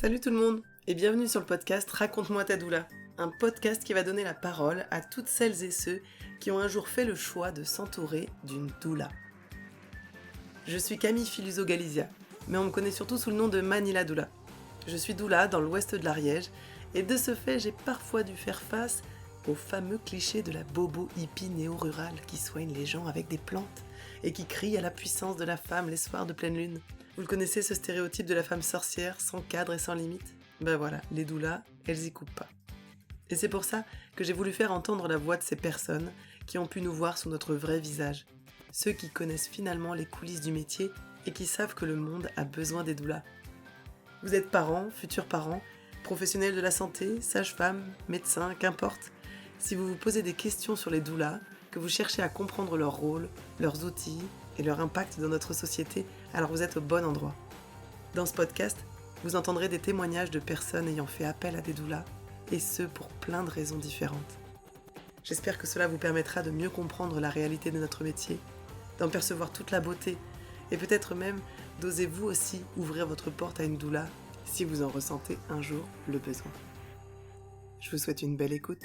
Salut tout le monde et bienvenue sur le podcast Raconte-moi ta doula, un podcast qui va donner la parole à toutes celles et ceux qui ont un jour fait le choix de s'entourer d'une doula. Je suis Camille Filuso-Galizia, mais on me connaît surtout sous le nom de Manila Doula. Je suis doula dans l'ouest de l'Ariège et de ce fait j'ai parfois dû faire face au fameux cliché de la bobo hippie néo-rurale qui soigne les gens avec des plantes et qui crie à la puissance de la femme les soirs de pleine lune. Vous le connaissez, ce stéréotype de la femme sorcière, sans cadre et sans limite ? Ben voilà, les doulas, elles y coupent pas. Et c'est pour ça que j'ai voulu faire entendre la voix de ces personnes qui ont pu nous voir sous notre vrai visage. Ceux qui connaissent finalement les coulisses du métier et qui savent que le monde a besoin des doulas. Vous êtes parents, futurs parents, professionnels de la santé, sages-femmes, médecins, qu'importe. Si vous vous posez des questions sur les doulas, que vous cherchez à comprendre leur rôle, leurs outils et leur impact dans notre société, alors vous êtes au bon endroit. Dans ce podcast, vous entendrez des témoignages de personnes ayant fait appel à des doulas, et ce pour plein de raisons différentes. J'espère que cela vous permettra de mieux comprendre la réalité de notre métier, d'en percevoir toute la beauté, et peut-être même d'oser vous aussi ouvrir votre porte à une doula, si vous en ressentez un jour le besoin. Je vous souhaite une belle écoute.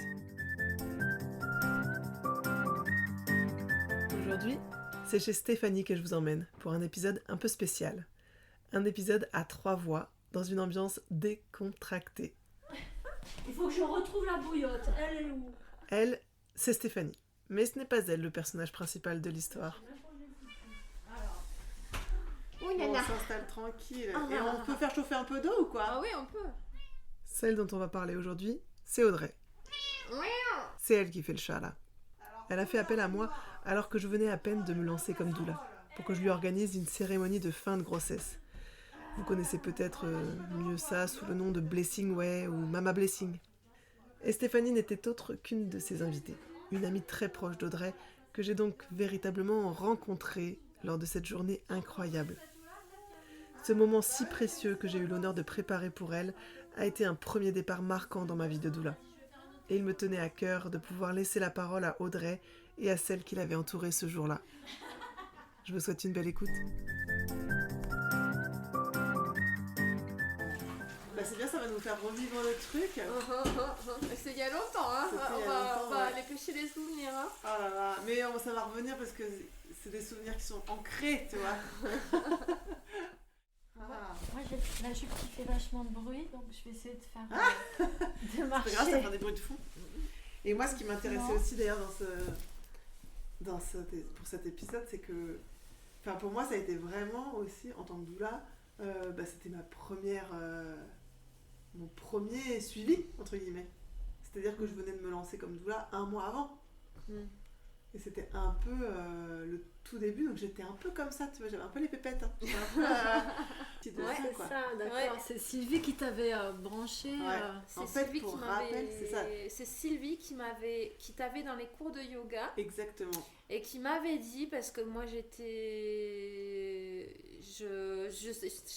Aujourd'hui, c'est chez Stéphanie que je vous emmène pour un épisode un peu spécial. Un épisode à 3 voix, dans une ambiance décontractée. Il faut que je retrouve la bouillotte. Elle est où ? Elle, c'est Stéphanie. Mais ce n'est pas elle le personnage principal de l'histoire. On s'installe tranquille. Et on peut faire chauffer un peu d'eau ou quoi ? Ah oui, on peut. Celle dont on va parler aujourd'hui, c'est Audrey. C'est elle qui fait le chat là. Elle a fait appel à moi alors que je venais à peine de me lancer comme doula, pour que je lui organise une cérémonie de fin de grossesse. Vous connaissez peut-être mieux ça sous le nom de Blessing Way ou Mama Blessing. Et Stéphanie n'était autre qu'une de ses invitées, une amie très proche d'Audrey que j'ai donc véritablement rencontrée lors de cette journée incroyable. Ce moment si précieux que j'ai eu l'honneur de préparer pour elle a été un premier départ marquant dans ma vie de doula. Et il me tenait à cœur de pouvoir laisser la parole à Audrey et à celle qui l'avait entourée ce jour-là. Je vous souhaite une belle écoute. Bah c'est bien, ça va nous faire revivre le truc. C'est il y a longtemps, hein. On va aller pêcher les souvenirs. Hein. Oh là là, mais ça va revenir parce que c'est des souvenirs qui sont ancrés, tu vois. Moi j'ai la jupe qui fait vachement de bruit, donc je vais essayer de faire de marcher. C'est grave, ça va faire des bruits de fou. Et moi, ce qui m'intéressait aussi d'ailleurs pour cet épisode, c'est que, pour moi, ça a été vraiment aussi en tant que doula, c'était mon premier suivi entre guillemets. C'est-à-dire que je venais de me lancer comme doula 1 mois avant. Et c'était un peu le tout début, donc j'étais un peu comme ça, tu vois, j'avais un peu les pépettes. Hein. C'est ça, d'accord. Ouais. C'est Sylvie qui t'avait branché. En fait, pour rappel, c'est ça. C'est Sylvie qui t'avait dans les cours de yoga. Exactement. Et qui m'avait dit, parce que moi je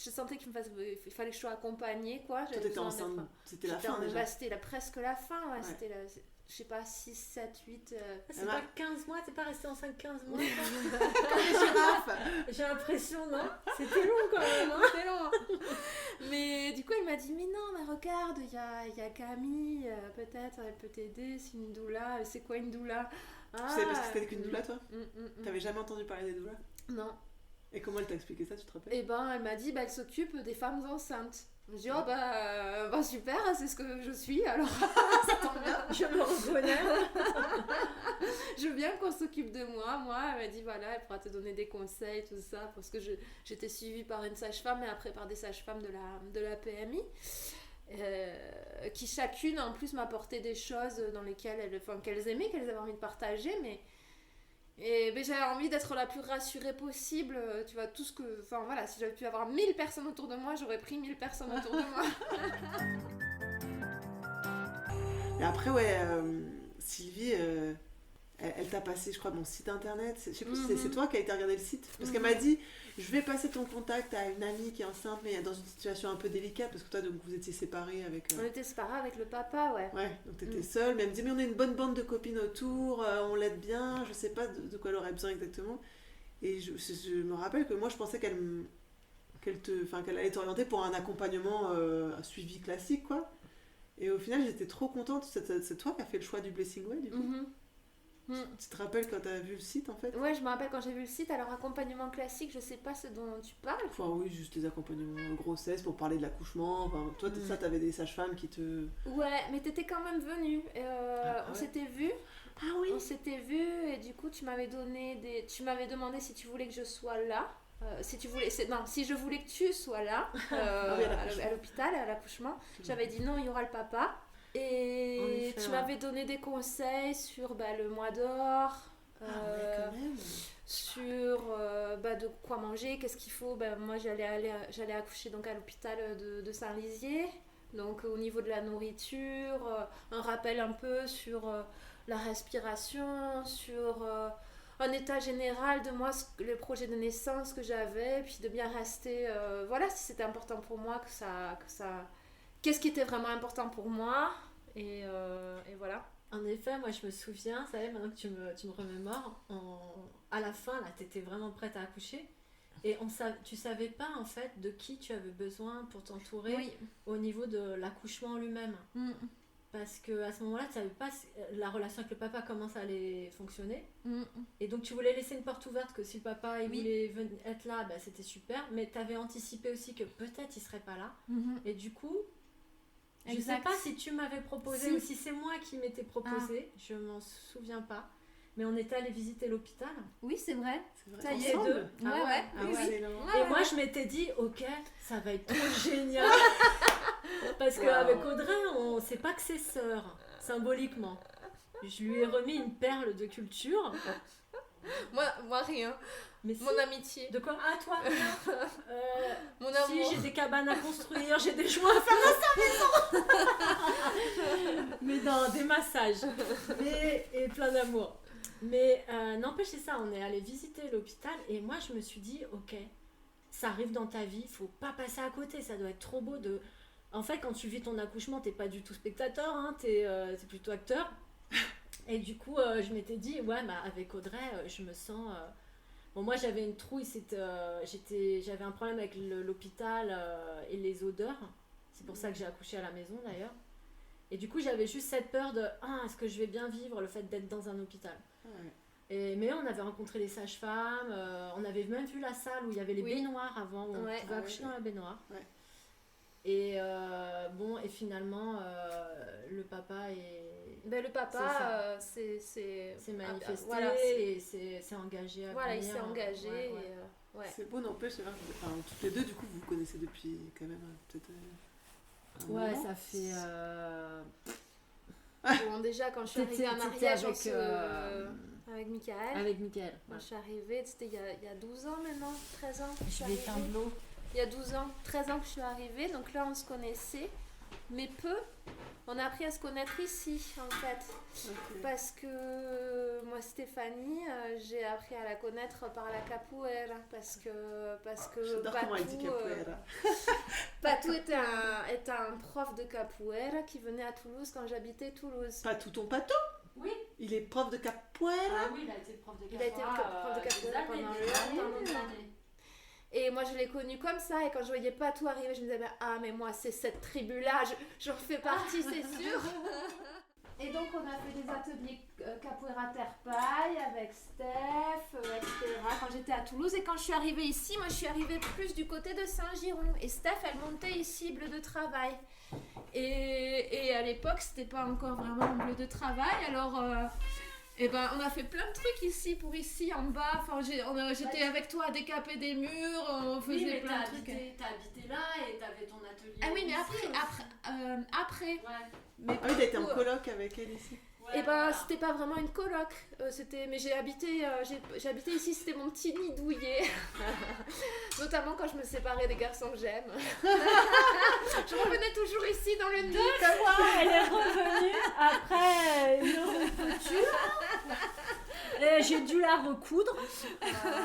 sentais qu'il fallait que je sois accompagnée, quoi. Toi t'étais enceinte, c'était la fin déjà. C'était presque la fin, ouais. C'était je sais pas, 6, 7, 8... C'est pas 15 mois, t'es pas restée enceinte 15 mois comme les girafes. J'ai l'impression, non ? C'était long quand même, hein. C'était long. Mais du coup, elle m'a dit, mais non, mais regarde, il y a Camille, peut-être, elle peut t'aider, c'est une doula. C'est quoi une doula ? Tu savais pas ce que c'était qu'une doula, toi ? T'avais jamais entendu parler des doulas ? Non. Et comment elle t'a expliqué ça, tu te rappelles ? Eh ben, elle m'a dit, elle s'occupe des femmes enceintes. Je me dis, super, c'est ce que je suis, alors ça tombe bien. Je me reconnais. Je veux bien qu'on s'occupe de moi. Moi, elle m'a dit, voilà, elle pourra te donner des conseils, tout ça, parce que j'étais suivie par une sage-femme et après par des sages-femmes de la PMI. Qui chacune en plus m'apportait des choses dans lesquelles qu'elles aimaient, qu'elles avaient envie de partager, mais j'avais envie d'être la plus rassurée possible, tu vois, tout ce que, si j'avais pu avoir 1000 personnes autour de moi, j'aurais pris 1000 personnes autour de moi. Et après Sylvie elle t'a passé, je crois, mon site internet. Je sais plus si c'est toi qui as été regarder le site. Parce qu'elle m'a dit, je vais passer ton contact à une amie qui est enceinte, mais dans une situation un peu délicate. Parce que toi, donc, vous étiez séparés avec... On était séparés avec le papa, ouais. Ouais, donc t'étais seule. Mais elle me dit, mais on a une bonne bande de copines autour, on l'aide bien, je sais pas de quoi elle aurait besoin exactement. Et je me rappelle que moi, je pensais qu'elle qu'elle allait t'orienter pour un accompagnement suivi classique, quoi. Et au final, j'étais trop contente. C'est toi qui as fait le choix du Blessing Way, du coup. Tu te rappelles quand tu as vu le site, en fait? Ouais, je me rappelle quand j'ai vu le site. Alors, accompagnement classique, je sais pas ce dont tu parles. Enfin, oui, juste les accompagnements grossesse pour parler de l'accouchement. Enfin, toi, ça, t'avais des sages-femmes qui te... Ouais, mais t'étais quand même venue. On s'était vus. Ah oui. On s'était vus et du coup, tu m'avais demandé si tu voulais que je sois là. Si je voulais que tu sois là à l'hôpital, à l'accouchement. J'avais dit non, il y aura le papa. Et tu m'avais donné des conseils sur le mois d'or, sur de quoi manger, qu'est-ce qu'il faut. Moi, j'allais accoucher donc à l'hôpital de Saint-Lizier. Donc au niveau de la nourriture, un rappel un peu sur la respiration, sur un état général de moi, le projet de naissance que j'avais, puis de bien rester, si c'était important pour moi, que ça qu'est-ce qui était vraiment important pour moi, et voilà. En effet, moi je me souviens, ça y est, maintenant que tu me remémores, à la fin, là, t'étais vraiment prête à accoucher, et tu savais pas en fait de qui tu avais besoin pour t'entourer au niveau de l'accouchement lui-même. Parce qu'à ce moment-là, tu savais pas la relation avec le papa, comment ça allait fonctionner. Et donc tu voulais laisser une porte ouverte, que si le papa il voulait être là, c'était super, mais tu avais anticipé aussi que peut-être il serait pas là. Et du coup, je sais pas si tu m'avais proposé ou si c'est moi qui m'étais proposé, je m'en souviens pas. Mais on était allé visiter l'hôpital. Oui, c'est vrai. Ça y est, deux. Et moi, je m'étais dit, ok, ça va être trop génial. Parce qu'avec Audrey, on sait pas que c'est sœur, symboliquement. Je lui ai remis une perle de culture. Moi rien. Mais mon amitié. De quoi? Ah, toi, rien. Mon amour. Si, j'ai des cabanes à construire, j'ai des joints à faire dans sa maison. Mais non, des massages. Et plein d'amour. Mais n'empêche, c'est ça, on est allé visiter l'hôpital et moi je me suis dit, ok, ça arrive dans ta vie, faut pas passer à côté, ça doit être trop beau de... En fait, quand tu vis ton accouchement, t'es pas du tout spectateur, hein, t'es plutôt acteur. Et du coup, je m'étais dit, avec Audrey, je me sens... Bon, moi j'avais une trouille, j'avais un problème avec l'hôpital et les odeurs. C'est pour ça que j'ai accouché à la maison d'ailleurs. Et du coup, j'avais juste cette peur de est-ce que je vais bien vivre le fait d'être dans un hôpital. Mais on avait rencontré les sages-femmes, on avait même vu la salle où il y avait les baignoires avant, où on pouvait accoucher dans la baignoire. Et et finalement, le papa est... le papa c'est manifesté et s'est engagé à venir. Il s'est engagé. C'est beau, n'empêche, toutes les deux, du coup, vous vous connaissez depuis quand même peut-être... ça fait... Bon, déjà, quand je suis arrivée à mariage avec Michael. Avec Michael. Quand je suis arrivée, c'était il y a 12 ans maintenant, 13 ans. Je vais éteindre l'eau. Il y a 12 ans, 13 ans que je suis arrivée, donc là on se connaissait, mais peu. On a appris à se connaître ici, en fait. Parce que moi, Stéphanie, j'ai appris à la connaître par la capoeira. Parce que Patou était un prof de capoeira qui venait à Toulouse quand j'habitais Toulouse. Patou, ton Patou? Oui. Il est prof de capoeira? Ah oui, il a été prof de capoeira. Pendant longtemps. Et moi je l'ai connu comme ça, et quand je voyais Patou arriver, je me disais mais moi c'est cette tribu-là, j'en fais partie, c'est sûr. Et donc on a fait des ateliers capoeira terre-paille avec Steph, etc. quand j'étais à Toulouse. Et quand je suis arrivée ici, moi je suis arrivée plus du côté de Saint-Giron. Et Steph, elle montait ici, Bleu de Travail. Et à l'époque, c'était pas encore vraiment Bleu de Travail, alors... on a fait plein de trucs ici en bas. Enfin, j'étais avec toi à décaper des murs, on faisait plein de trucs. T'as habité là et t'avais ton atelier. Ah oui, mais après. Mais t'as été en coloc avec elle ici. C'était pas vraiment une coloc. Mais j'ai habité ici, c'était mon petit nid douillet. Notamment quand je me séparais des garçons que j'aime. Je revenais toujours ici dans le nid. Elle est revenue après une rupture. J'ai dû la recoudre.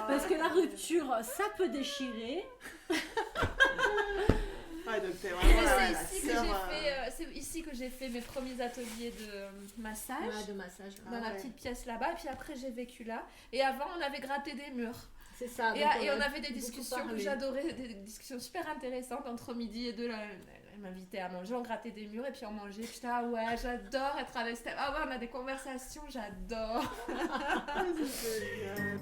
Parce que la rupture, ça peut déchirer. C'est ici que j'ai fait mes premiers ateliers de massage. De massage. Dans la petite pièce là-bas. Et puis après, j'ai vécu là. Et avant, on avait gratté des murs. C'est ça. Et, donc et on avait des beaucoup discussions que parlé. j'adorais, des discussions super intéressantes entre midi et 2. Elle m'invitait à manger, on grattait des murs et puis on mangeait. Puis j'étais, ah ouais, j'adore être avec Steph. Ah ouais, on a des conversations, j'adore. C'est génial.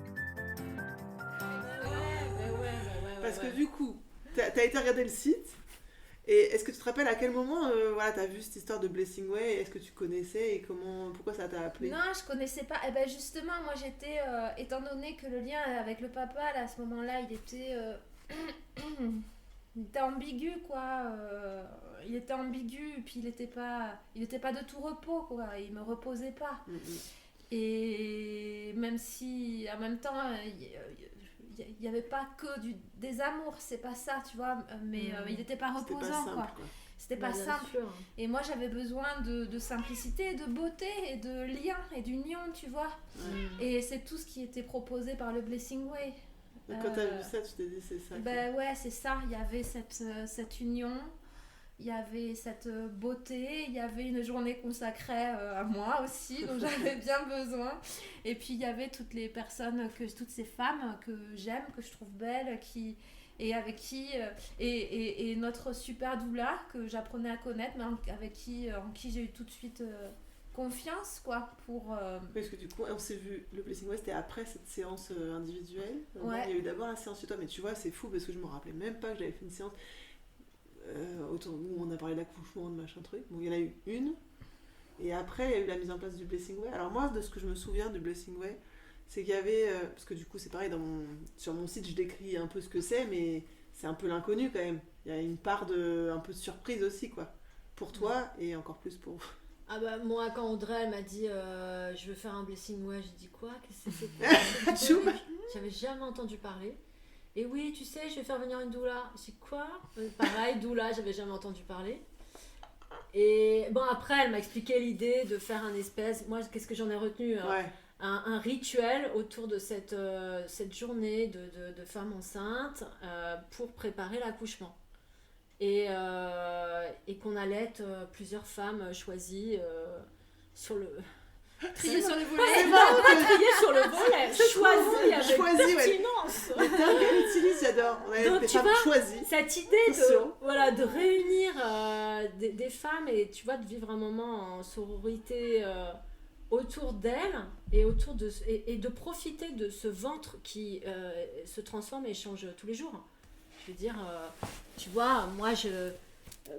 Parce que Ouais. du coup, t'as été regarder le site. Et est-ce que tu te rappelles à quel moment voilà, t'as vu cette histoire de Blessing Way? Est-ce que tu connaissais et pourquoi ça t'a appelé? Non, je connaissais pas. Et ben justement, moi j'étais, étant donné que le lien avec le papa, là, à ce moment-là, il était ambigu, quoi. Il était ambigu, puis il était pas de tout repos, quoi. Il me reposait pas. Et même si, en même temps, il n'y avait pas que des amours, c'est pas ça, tu vois. Mais il n'était pas C'était reposant, pas simple, quoi. quoi. C'était pas Bien simple. sûr. Et moi, j'avais besoin de simplicité, de beauté, et de lien, et d'union, tu vois. Et c'est tout ce qui était proposé par le Blessing Way. Donc quand t'as vu ça, tu t'es dit c'est ça. Ben ouais, c'est ça. Il y avait cette union, il y avait cette beauté, il y avait une journée consacrée à moi aussi, dont j'avais bien besoin. Et puis il y avait toutes les personnes, toutes ces femmes que j'aime, que je trouve belles, et avec qui et notre super doula que j'apprenais à connaître, mais en qui j'ai eu tout de suite confiance, quoi, pour Parce que du coup, on s'est vu, le Blessing Way, c'était après cette séance individuelle. Ouais. Il y a eu d'abord la séance chez toi, mais tu vois, c'est fou parce que je me rappelais même pas que j'avais fait une séance autour où on a parlé d'accouchement, de machin truc. Bon, il y en a eu une, et après, il y a eu la mise en place du Blessing Way. Alors moi, de ce que je me souviens du Blessing Way, c'est qu'il y avait, parce que du coup, c'est pareil, sur mon site, je décris un peu ce que c'est, mais c'est un peu l'inconnu quand même. Il y a une part un peu de surprise aussi, quoi. Pour toi, et encore plus pour... Ah bah moi quand Audrey elle m'a dit je veux faire un Blessing Way, j'ai dit quoi? Qu'est-ce que c'est? Tchoum. J'avais jamais entendu parler. Et oui, tu sais, je vais faire venir une doula. J'ai dit quoi? Pareil, doula, j'avais jamais entendu parler. Et bon après elle m'a expliqué l'idée de faire un espèce, moi qu'est-ce que j'en ai retenu? Ouais. Un rituel autour de cette journée de femmes enceintes pour préparer l'accouchement. Et qu'on allait être plusieurs femmes choisies sur le... trier sur les volets. C'est marrant, Triées sur le volet, choisies avec Choisies, ouais. pertinence. Le terme qu'elle utilise, j'adore. On avait Donc, des tu femmes vois, choisies. Cette idée Attention. de réunir des femmes et tu vois, de vivre un moment en sororité autour d'elles et de profiter de ce ventre qui se transforme et change tous les jours. Je veux dire, tu vois, moi,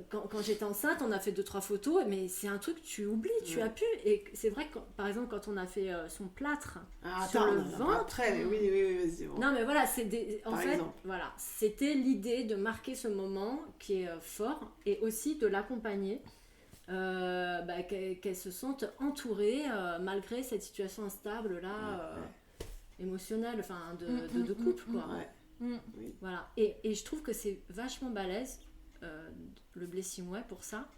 quand j'étais enceinte, on a fait 2-3 photos, mais c'est un truc que tu oublies, tu as pu. Et c'est vrai que, par exemple, quand on a fait son plâtre sur le ventre... Après, mais oui, vas-y. Bon. Non, mais voilà, Par exemple. voilà, c'était l'idée de marquer ce moment qui est fort et aussi de l'accompagner, qu'elle se sente entourée malgré cette situation instable là, émotionnelle, enfin de couple, quoi. Ouais. Mm. Oui. Voilà. Et je trouve que c'est vachement balèze, le Blessing Way, pour ça,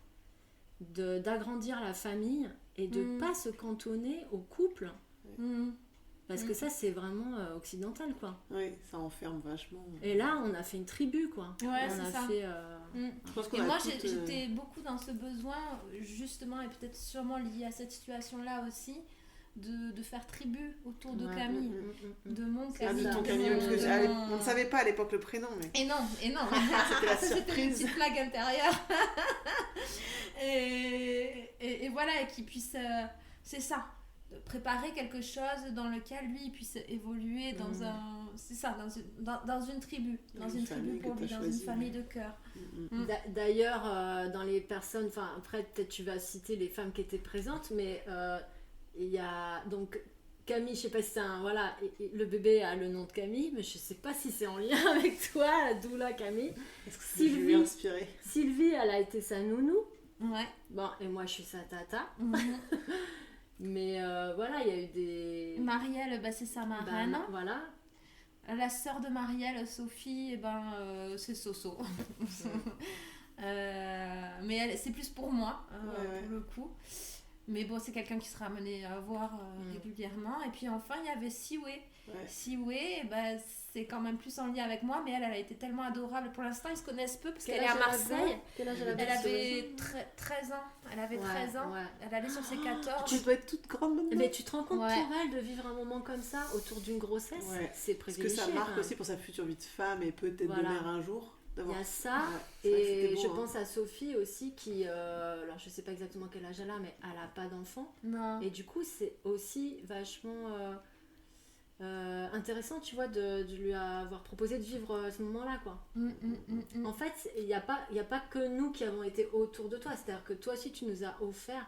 d'agrandir la famille et de pas se cantonner au couple. Parce que ça, c'est vraiment occidental, quoi. Oui, ça enferme vachement. Et là, on a fait une tribu, quoi. Ouais, on c'est a ça. fait... Je pense qu'on Et a moi, toutes, j'étais beaucoup dans ce besoin, justement, et peut-être sûrement lié à cette situation-là aussi, de faire tribu autour de Camille, de mon Ah, Camille. de ton de Camille, mon- parce que de on ne savait pas à l'époque le prénom, mais... Et non. C'était la Ça, c'était une surprise. petite blague intérieure. et voilà, et qu'il puisse, c'est ça, de préparer quelque chose dans lequel lui il puisse évoluer dans dans une tribu, dans une tribu pour que lui, t'as dans choisie, une famille de cœur. D'ailleurs, dans les personnes... Enfin, après, peut-être tu vas citer les femmes qui étaient présentes, mais il y a... Donc, Camille, je sais pas si c'est un... Voilà, et le bébé a le nom de Camille, mais je sais pas si c'est en lien avec toi, doula Camille. Est-ce que je lui ai Sylvie, inspiré? Sylvie, elle a été sa nounou. Ouais. Bon, et moi, je suis sa tata. Mais voilà, il y a eu des... Marielle, c'est sa marraine. Voilà. La sœur de Marielle, Sophie, c'est Soso. Mais c'est plus pour moi, pour le coup. Mais bon, c'est quelqu'un qui sera amené à voir régulièrement. Et puis enfin, il y avait Siwe, Si oui, ben, c'est quand même plus en lien avec moi, mais elle a été tellement adorable. Pour l'instant, ils se connaissent peu parce qu'elle est à Marseille. Quel âge elle avait? Elle avait 13 ans. Elle avait 13 ans. Ouais. Elle allait sur ses 14. Tu dois être toute grande maintenant. Mais tu te rends compte Ouais. pour elle de vivre un moment comme ça autour d'une grossesse, Ouais. c'est Parce que privilégié. ça marque hein. aussi pour sa future vie de femme et peut-être Voilà. de mère un jour. Il y D'avoir... a ça, Ouais, c'est vrai que et c'était beau, je hein. pense à Sophie aussi qui, alors je sais pas exactement quel âge elle a, mais elle a pas d'enfant. Non. Et du coup, c'est aussi vachement intéressant, tu vois, de lui avoir proposé de vivre ce moment-là, quoi. En fait, il n'y a pas que nous qui avons été autour de toi, c'est-à-dire que toi aussi, tu nous as offert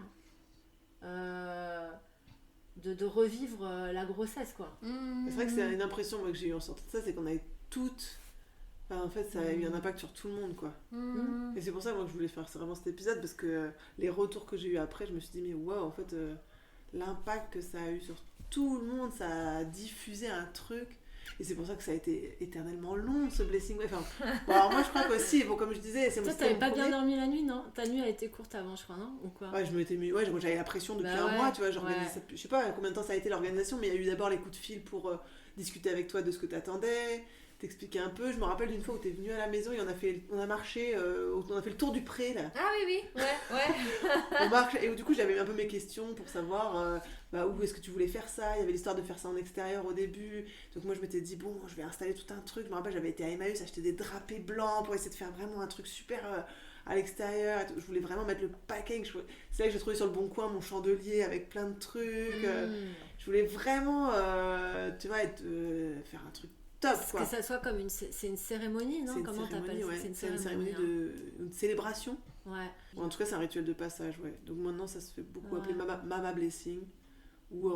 de revivre la grossesse, quoi. C'est vrai que c'est une impression moi, que j'ai eu en sortant de ça, c'est qu'on avait toutes... Enfin, en fait, ça a eu un impact sur tout le monde, quoi. Et c'est pour ça moi, que je voulais faire vraiment cet épisode, parce que les retours que j'ai eu après, je me suis dit, mais waouh, en fait, l'impact que ça a eu sur tout le monde, ça a diffusé un truc. Et c'est pour ça que ça a été éternellement long, ce blessing. Enfin, bon, alors moi, je crois qu'aussi, bon, comme je disais, c'est Toi, c'était t'avais mon pas bien premier. dormi la nuit, non? Ta nuit a été courte avant, je crois, non? Ou quoi? Ouais, je m'étais mis... ouais, j'avais la pression depuis Bah un ouais, mois, tu vois, j'organisais ouais. ça depuis... Je sais pas combien de temps ça a été l'organisation, mais il y a eu d'abord les coups de fil pour discuter avec toi de ce que t'attendais, t'expliquer un peu. Je me rappelle d'une fois où t'es venue à la maison et on a marché, on a fait le tour du pré, là. Ah oui, ouais. On marche, et du coup, j'avais un peu mes questions pour savoir où est-ce que tu voulais faire ça. Il y avait l'histoire de faire ça en extérieur au début. Donc moi, je m'étais dit, bon, je vais installer tout un truc. Je me rappelle, j'avais été à Emmaüs acheter des drapés blancs pour essayer de faire vraiment un truc super à l'extérieur. Je voulais vraiment mettre le packing. C'est là que j'ai trouvé sur le Bon Coin mon chandelier avec plein de trucs. Je voulais vraiment, tu vois, faire un truc top, quoi. Que ça soit comme c'est une cérémonie, non? C'est une Comment t'appelles cérémonie, ça? ouais. C'est une cérémonie hein. une célébration. Ouais. Ou en tout cas, c'est un rituel de passage, ouais. Donc maintenant, ça se fait beaucoup Ouais. appeler Mama Blessing ou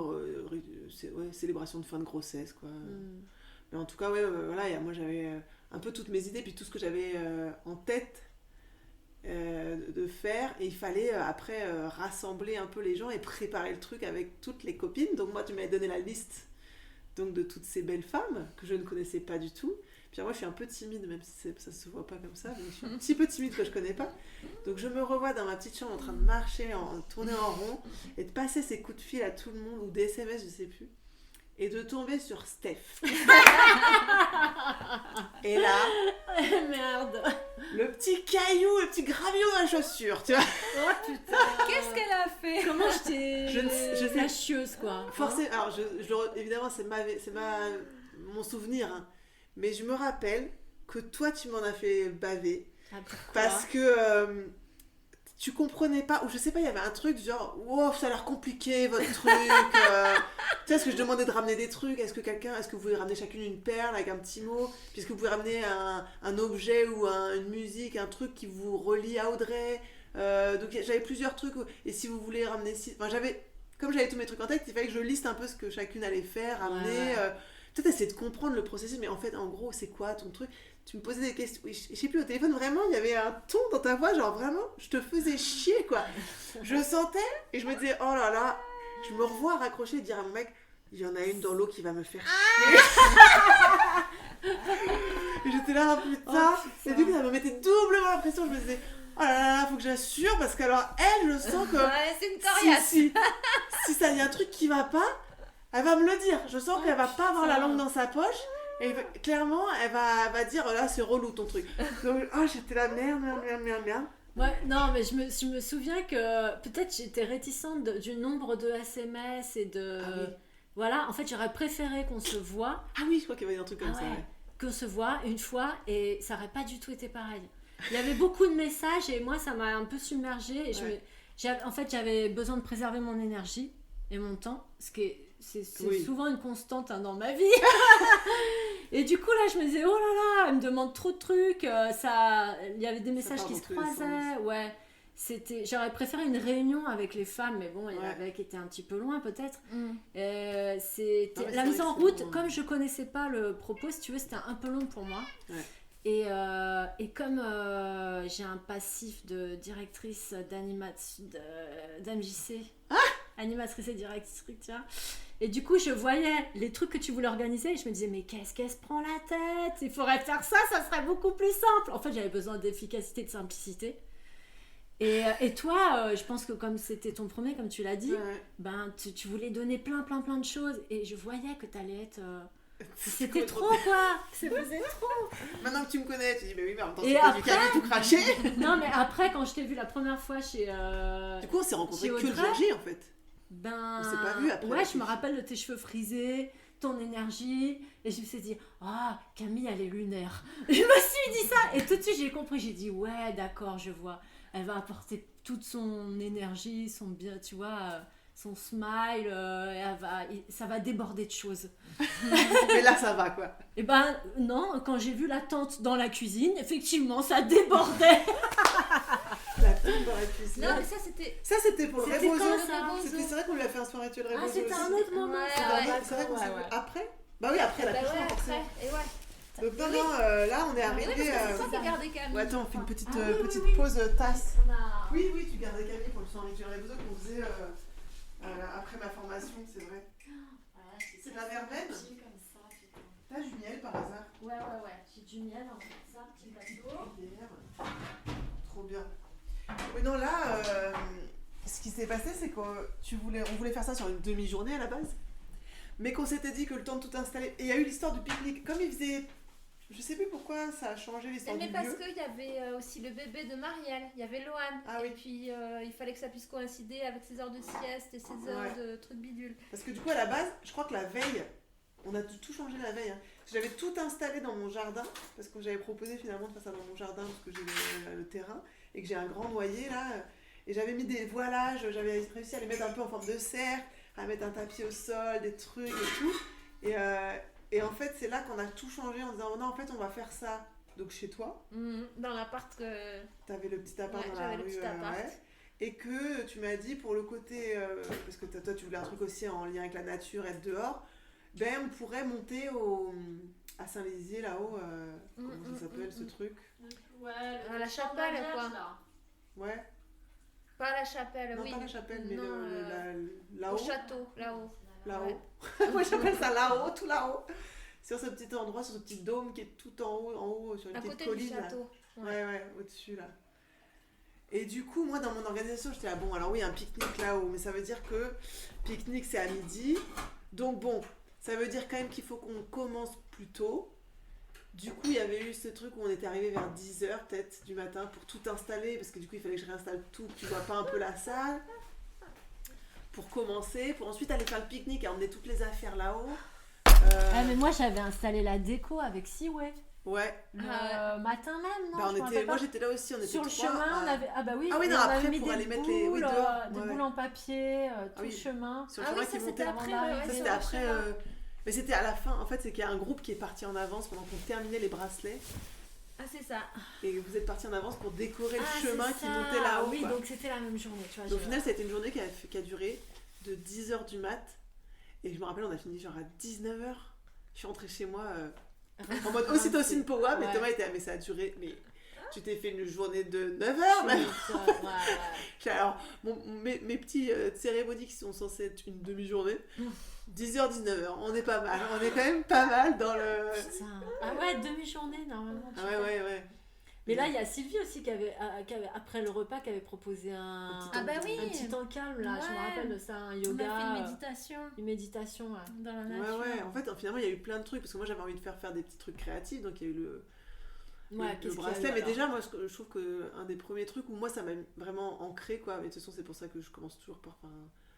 célébration de fin de grossesse, quoi. Mais en tout cas, ouais, voilà, moi j'avais un peu toutes mes idées, puis tout ce que j'avais en tête de faire, et il fallait après rassembler un peu les gens et préparer le truc avec toutes les copines. Donc moi, tu m'avais donné la liste donc de toutes ces belles femmes que je ne connaissais pas du tout. Puis moi, je suis un peu timide, même si ça se voit pas comme ça, mais je suis un petit peu timide que je connais pas. Donc je me revois dans ma petite chambre en train de marcher, tourner en rond, et de passer ces coups de fil à tout le monde, ou des SMS, je sais plus, et de tomber sur Steph. Et là, Merde. le petit caillou, le petit gravillon dans la chaussure, tu vois. Oh putain. Qu'est-ce qu'elle a fait? Comment je t'ai... Je sais- Fâcheuse, quoi. Forcément, alors évidemment, c'est mon souvenir, hein. Mais je me rappelle que toi, tu m'en as fait baver. Ah, pourquoi? Parce que tu comprenais pas, ou je sais pas, il y avait un truc genre, wow, ça a l'air compliqué votre truc. Tu sais, est-ce que je demandais de ramener des trucs? Est-ce que vous voulez ramener chacune une perle avec un petit mot? Puis est-ce que vous pouvez ramener un objet ou une musique, un truc qui vous relie à Audrey? Donc j'avais plusieurs trucs, et si vous voulez ramener. Enfin, comme j'avais tous mes trucs en tête, il fallait que je liste un peu ce que chacune allait faire, ramener. Ouais. Peut-être essayer de comprendre le processus, mais en fait, en gros, c'est quoi ton truc? Tu me posais des questions, je sais plus, au téléphone, vraiment, il y avait un ton dans ta voix, genre vraiment, je te faisais chier, quoi. Je sentais, et je me disais, oh là là, je me revois raccrocher et dire à mon mec, il y en a une dans l'eau qui va me faire chier. Et j'étais là, putain, et du coup, ça me mettait doublement la pression, je me disais, oh là là là, faut que j'assure, parce qu'alors, elle, je sens que Ouais, c'est une coriace. si ça y a un truc qui va pas, elle va me le dire. Je sens qu'elle va pas avoir la langue dans sa poche. Et clairement, elle va dire, oh là, c'est relou ton truc. Donc, j'étais là, merde. Ouais, non, mais je me souviens que peut-être j'étais réticente du nombre de SMS et de... Ah oui. Voilà, en fait, j'aurais préféré qu'on se voie. Ah oui, je crois qu'il y avait un truc comme Ah ça. ouais. Ouais. Qu'on se voit une fois et ça aurait pas du tout été pareil. Il y avait beaucoup de messages et moi, ça m'a un peu submergée. Et Ouais. j'avais besoin de préserver mon énergie et mon temps, ce qui est... C'est Oui. souvent une constante dans ma vie. Et du coup, là, je me disais, oh là là, elle me demande trop de trucs. Il y avait des messages part qui dans se tous les croisaient. Ouais. J'aurais préféré une réunion avec les femmes, mais bon, il y Ouais. avait qui était un petit peu loin peut-être. Non, C'était mais c'est la mise vrai en que route, c'est bon. comme je connaissais pas le propos, si tu veux, c'était un peu long pour moi. Ouais. Et comme j'ai un passif de directrice d'AMJC, animatrice et directrice, tiens. Et du coup, je voyais les trucs que tu voulais organiser et je me disais, mais qu'est-ce qu'elle se prend la tête? Il faudrait faire ça, ça serait beaucoup plus simple. En fait, j'avais besoin d'efficacité, de simplicité. Et toi, je pense que comme c'était ton premier, comme tu l'as dit, Ouais. ben tu voulais donner plein de choses. Et je voyais que t'allais être... C'est C'était trop quoi. Ça faisait trop. Maintenant que tu me connais, tu dis, mais oui, mais en même temps, Et c'était du après- café tout craché. Non mais après, quand je t'ai vu la première fois chez... Du coup, on s'est rencontrés Chez que le Audrey. jour J, en fait. Ben, On s'est pas vu après Ouais, la je me fiche. rappelle de tes cheveux frisés, ton énergie, et je me suis dit, ah, Camille, elle est lunaire. Je me suis dit ça, et tout de suite j'ai compris, j'ai dit, ouais, d'accord, je vois. Elle va apporter toute son énergie, son bien, tu vois, son smile, ça va déborder de choses. Mais là, ça va, quoi. Et ben non, quand j'ai vu la tente dans la cuisine, effectivement, ça débordait. La tente dans la cuisine. Non, mais ça, c'était. Ça, c'était pour le C'était Rebozo. quand, ça C'est vrai qu'on lui a fait un soirée rituel Ah, Rebozo c'était aussi. un autre moment. Ouais, ça. ouais. C'est vrai qu'on s'est Ouais, vu ouais. après. Bah oui, après Bah l'accouchement, ouais, forcément. après. Et ouais. Donc maintenant, là, on est Ah oui, arrivé. parce que c'est toi qui gardais Camille. Ouais, attends, on fait une petite, Ah oui, oui, petite oui. pause tasse. On a- Oui, oui, tu gardais Camille pour le soin rituel Rebozo qu'on faisait après ma formation, c'est vrai. Ouais, C'est de la verveine. Petit comme ça, putain. T'as du miel par hasard? Ouais. J'ai du miel en fait, ça, petit plateau. Trop bien. Oui, non, là, ce qui s'est passé, c'est qu'on voulait faire ça sur une demi-journée à la base, mais qu'on s'était dit que le temps de tout installer. Et il y a eu l'histoire du pique-nique. Comme il faisait. Je sais plus pourquoi ça a changé l'histoire Mais du parce lieu. qu'il y avait aussi le bébé de Marielle, il y avait Loane. Ah et oui. puis il fallait que ça puisse coïncider avec ses heures de sieste et ses heures de trucs bidules. Parce que du coup, à la base, je crois que la veille, on a tout changé la veille. Hein. J'avais tout installé dans mon jardin, parce que j'avais proposé finalement de faire ça dans mon jardin, parce que j'ai le terrain, et que j'ai un grand noyer là. Et j'avais mis des voilages, j'avais réussi à les mettre un peu en forme de cercle, à mettre un tapis au sol, des trucs et tout. Et en fait, c'est là qu'on a tout changé en disant, non, en fait, on va faire ça. Donc chez toi, Dans l'appart que. t'avais le petit appart Ouais, dans la j'avais le rue. petit appart. Ouais. Et que tu m'as dit pour le côté, parce que toi tu voulais un truc aussi en lien avec la nature, être dehors, ben on pourrait monter à Saint-Lézier là-haut, comment ça s'appelle ce truc? Ouais, À la chapelle, quoi. Ouais, Pas à la chapelle, non oui. pas la chapelle, mais Non, au là-haut. château, là-haut. Là-haut. Moi j'appelle ça là-haut, tout là-haut. Sur ce petit endroit, sur ce petit dôme qui est tout en haut sur une À petite côté du colline. Là. château. Ouais, au-dessus là. Et du coup, moi dans mon organisation, j'étais là, bon, alors oui, un pique-nique là-haut, mais ça veut dire que pique-nique c'est à midi. Donc bon, ça veut dire quand même qu'il faut qu'on commence plus tôt. Du coup, il y avait eu ce truc où on était arrivé vers 10h peut-être du matin pour tout installer, parce que du coup, il fallait que je réinstalle tout, que tu vois pas un peu la salle. Pour commencer, pour ensuite aller faire le pique-nique et emmener toutes les affaires là-haut. Ah, mais moi j'avais installé la déco avec Siway. Ouais. Le Ah matin même, non? Bah, je me rappelle moi pas. j'étais là aussi, on était Sur le trois, chemin, on avait. Ah bah oui, Ah oui, et non, on après, avait mis pour des aller mettre boules, les- oui, dehors, des ouais. boules en papier, tout oui. le chemin. sur le Ah chemin oui, qui ça montait. c'était après, avant ouais, Ça, sur c'était le après. chemin. Mais c'était à la fin. En fait, c'est qu'il y a un groupe qui est parti en avance pendant qu'on terminait les bracelets. Ah, c'est ça. Et vous êtes parti en avance pour décorer Ah, le chemin c'est qui ça. montait là-haut. Oui, quoi. donc c'était la même journée, tu vois. Donc, au final, ça a été une journée qui a duré de 10h du mat. Et je me rappelle, on a fini genre à 19h. Je suis rentrée chez moi en mode ocytocine power. Mais Ouais. Thomas était là, mais ça a duré. Mais tu t'es fait une journée de 9h même. Alors, mes petits cérémonies qui sont censées être une demi-journée, 10h, 19h, on est pas mal. On est quand même pas mal dans le. Putain. Ah ouais, demi-journée normalement. tu Ah fais. ouais. Mais là, il y a Sylvie aussi qui avait, après le repas, qui avait proposé Un Ah bah oui. un petit temps calme là. Je me Ouais. rappelle de ça, un On yoga. a fait une méditation Une méditation, ouais. dans la nature. Ouais. En fait, finalement, il y a eu plein de trucs parce que moi j'avais envie de faire des petits trucs créatifs. Donc il y a eu le Ouais, le qu'est-ce qu'il y a bracelet. eu, Mais alors déjà, moi je trouve qu'un des premiers trucs où moi ça m'a vraiment ancré, quoi. Mais de toute façon, c'est pour ça que je commence toujours par.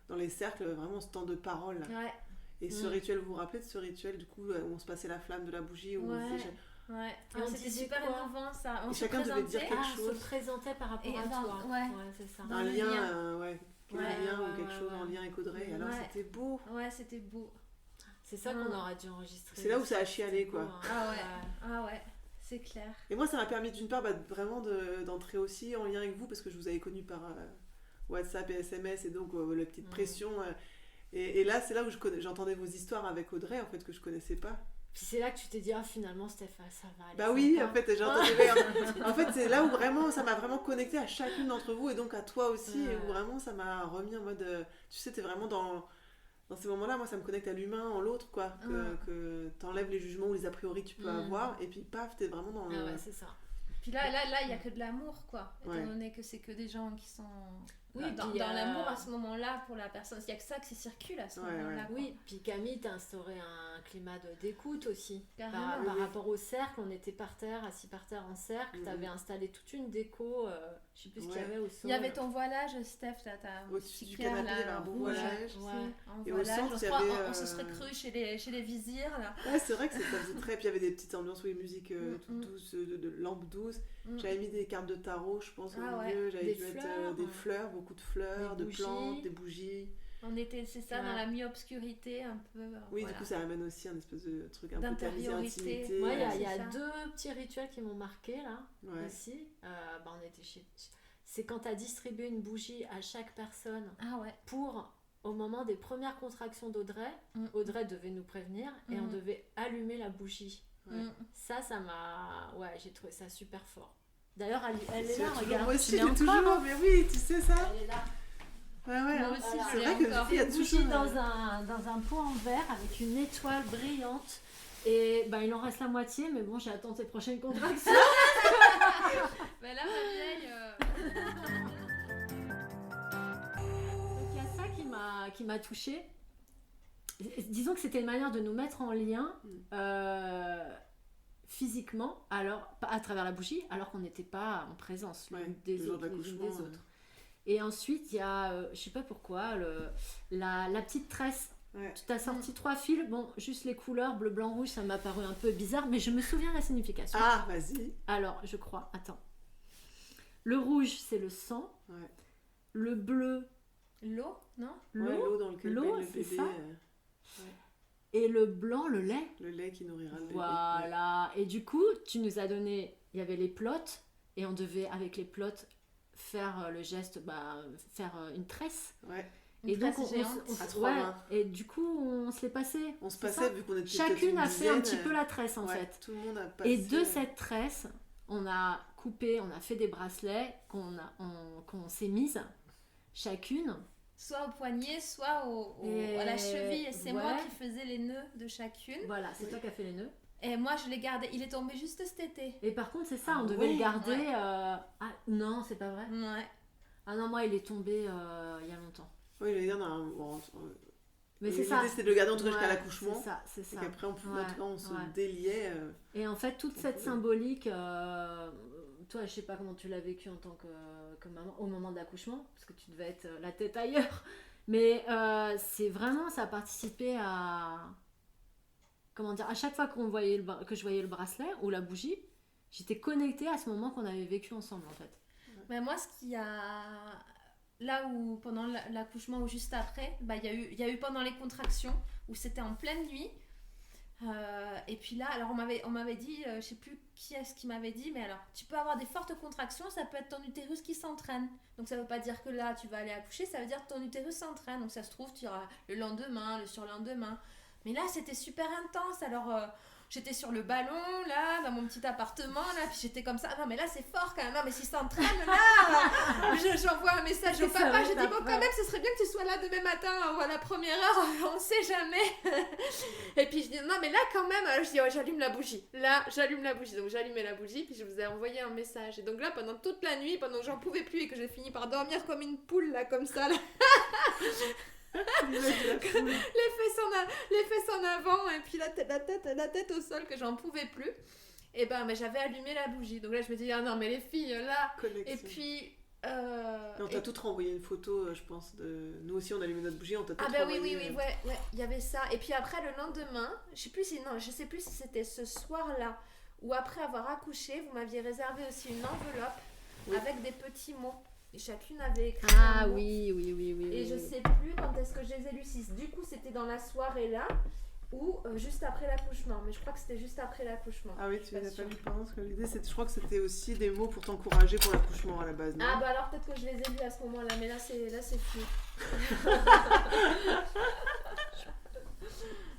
Dans les cercles, vraiment ce temps de parole là. Ouais, Et ce rituel, vous vous rappelez de ce rituel du coup où on se passait la flamme de la bougie où on Ouais. faisait- ouais. Et on C'était disait super quoi émouvant ça. On Et se chacun devait dire présentait. quelque Ah, chose. se présentait par rapport Et à dans- toi. ouais. c'est ça. Dans un le lien, lien. quel Ouais, lien ouais, ou quelque ouais, chose en ouais. lien avec Audrey. Et alors Ouais. c'était beau. Ouais, c'était beau. C'est ça qu'on aurait dû enregistrer. C'est là où ça a chialé, quoi. Ah ouais. Ah ouais, c'est clair. Et moi, ça m'a permis d'une part vraiment d'entrer aussi en lien avec vous parce que je vous avais connu par WhatsApp et SMS et donc la petite pression. Et là, c'est là où j'entendais vos histoires avec Audrey en fait que je connaissais pas. Puis c'est là que tu t'es dit, ah finalement Stéphane, ça va aller. Bah oui, sympa. en fait, j'entendais. En fait, c'est là où vraiment ça m'a vraiment connecté à chacune d'entre vous et donc à toi aussi et où vraiment ça m'a remis en mode. Tu sais, t'es vraiment dans ces moments-là, moi ça me connecte à l'humain, en l'autre quoi. Que t'enlèves les jugements ou les a priori que tu peux avoir et puis paf, t'es vraiment dans le. Ah ouais, c'est ça. Puis là, il y a que de l'amour, quoi. Étant donné que c'est que des gens qui sont dans l'amour à ce moment-là pour la personne. Il y a que ça qui circule à ce moment-là. Oui, puis Camille, t'as instauré un climat d'écoute aussi. Par Oui. rapport au cercle, on était par terre, assis par terre en cercle. T'avais installé toute une déco. Je sais plus ce qu'il y avait au sol. Il y avait ton voilage, Steph, là, au-dessus du canapé, il y avait un bon voilage. Et au centre, il y avait... On se serait cru chez les vizirs, là. Ouais, c'est vrai que ça faisait très... Puis il y avait des petites ambiances, musique toute douce, de lampes douces. J'avais mis des cartes de tarot, je pense, au milieu. J'avais dû mettre des fleurs, beaucoup de fleurs, de plantes, des bougies. On était, c'est ça, dans la mi-obscurité, un peu. Oui, du coup, ça amène aussi un espèce de truc un peu tamisé, intimité. Moi, il y a 2 petits rituels qui m'ont marqué, là, ici. On était c'est quand tu as distribué une bougie à chaque personne pour, au moment des premières contractions d'Audrey, Audrey devait nous prévenir et on devait allumer la bougie. Ça m'a... j'ai trouvé ça super fort. D'ailleurs, elle est là, regarde. Moi aussi, j'ai toujours, mais oui, tu sais ça. Elle est là. Moi aussi, c'est vrai que il y a toujours dans un pot en verre avec une étoile brillante. Et il en reste la moitié, mais bon, j'attends tes prochaines contractions. Là, ma vieille... Donc, il y a ça qui m'a touchée. Disons que c'était une manière de nous mettre en lien physiquement, alors, à travers la bougie, alors qu'on n'était pas en présence l'une des autres. Et ensuite, il y a, je sais pas pourquoi, la petite tresse. Tu t'as sorti 3 fils, bon, juste les couleurs, bleu, blanc, rouge, ça m'a paru un peu bizarre, mais je me souviens de la signification. Ah, vas-y. Alors, je crois, attends. Le rouge, c'est le sang. Le bleu... L'eau, non ? L'eau dans lequel l'eau, le c'est bébé. ça. Et le blanc, le lait. Le lait qui nourrira le bébé. Voilà. Et du coup, tu nous as donné... Il y avait les plots, et on devait, avec les plots, faire le geste, faire une tresse. Et donc, et du coup, on se l'est passé. On se passait, vu qu'on était chacune a fait un petit peu la tresse, en fait. Tout le monde a passé. Et de cette tresse, on a coupé, on a fait des bracelets qu'on s'est mises, chacune. Soit au poignet, soit à la cheville. Et c'est moi qui faisais les nœuds de chacune. Voilà, c'est toi qui as fait les nœuds. Et moi, je l'ai gardé. Il est tombé juste cet été. Et par contre, c'est ça, on devait le garder... Ah non, c'est pas vrai. Ah non, moi, il est tombé il y a longtemps. Oui, je vais dire, mais c'est ça. C'était de le garder en tout cas jusqu'à l'accouchement. C'est ça. Et qu'après, on se déliait. Et en fait, toute cette symbolique, toi, je sais pas comment tu l'as vécu en tant que maman au moment de l'accouchement, parce que tu devais être la tête ailleurs. Mais c'est vraiment, ça a participé à... Comment dire, à chaque fois que je voyais le bracelet ou la bougie, j'étais connectée à ce moment qu'on avait vécu ensemble, en fait. Mais moi, ce qu'il y a... Là où, pendant l'accouchement ou juste après, il y a eu pendant les contractions, où c'était en pleine nuit. Et puis là, alors on m'avait dit, je sais plus qui est-ce qui m'avait dit, mais alors, tu peux avoir des fortes contractions, ça peut être ton utérus qui s'entraîne. Donc ça veut pas dire que là, tu vas aller accoucher, ça veut dire que ton utérus s'entraîne. Donc ça se trouve, tu iras le lendemain, le surlendemain. Mais là, c'était super intense, alors... J'étais sur le ballon, là, dans mon petit appartement, là, puis j'étais comme ça. Non, mais là, c'est fort quand même. Non, mais s'il s'entraîne, là, j'envoie un message au papa. Je dis, bon, quand même, ce serait bien que tu sois là demain matin, ou à la première heure, on sait jamais. Et puis, je dis, non, mais là, quand même, je dis, j'allume la bougie. Là, j'allume la bougie. Donc, j'allumais la bougie, puis je vous ai envoyé un message. Et donc, là, pendant toute la nuit, pendant que j'en pouvais plus et que j'ai fini par dormir comme une poule, là, comme ça, là. les fesses en avant et puis la tête au sol que j'en pouvais plus, et mais j'avais allumé la bougie, donc là je me dis non mais les filles là. Connexion. Et puis on t'a toutes renvoyé une photo, je pense, de nous aussi on allumait notre bougie, on t'a toutes renvoyé. Oui, il y avait ça. Et puis après le lendemain, je sais plus si c'était ce soir-là ou après avoir accouché, vous m'aviez réservé aussi une enveloppe avec des petits mots. Et chacune avait écrit un mot. Oui. Et je sais plus quand est-ce que je les ai lus. Si du coup c'était dans la soirée là ou juste après l'accouchement. Mais je crois que c'était juste après l'accouchement. Ah oui, tu les as pas lu pendant, parce que l'idée je crois que c'était aussi des mots pour t'encourager pour l'accouchement à la base. Non ? Ah bah alors peut-être que je les ai lus à ce moment-là, mais là c'est flou.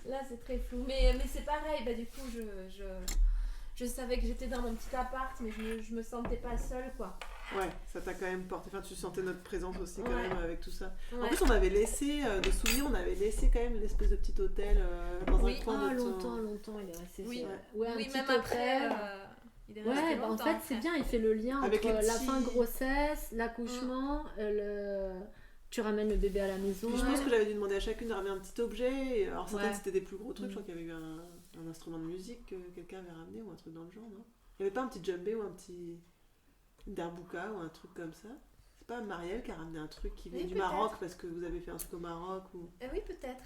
Là c'est très flou. Mais c'est pareil, du coup je savais que j'étais dans mon petit appart, mais je me sentais pas seule, quoi. Ouais, ça t'a quand même porté. Enfin, tu sentais notre présence aussi quand même avec tout ça. Ouais. En plus, on avait laissé, de souvenir, on avait laissé quand même l'espèce de petit hôtel dans un coin de longtemps, il est resté. Oui, même après. Il est resté Ouais, bah en longtemps fait, après. c'est bien, il fait le lien Avec entre les la petits- fin de grossesse, l'accouchement, tu ramènes le bébé à la maison. Puis je pense que j'avais dû demander à chacune de ramener un petit objet. Et alors certaines Ouais. c'était des plus gros trucs, je crois qu'il y avait eu un instrument de musique que quelqu'un avait ramené ou un truc dans le genre, non? Il n'y avait pas un petit djembé ou un petit darbuka ou un truc comme ça? C'est pas Marielle qui a ramené un truc qui vient Oui, du peut-être. Maroc parce que vous avez fait un truc au Maroc ou... Oui, peut-être.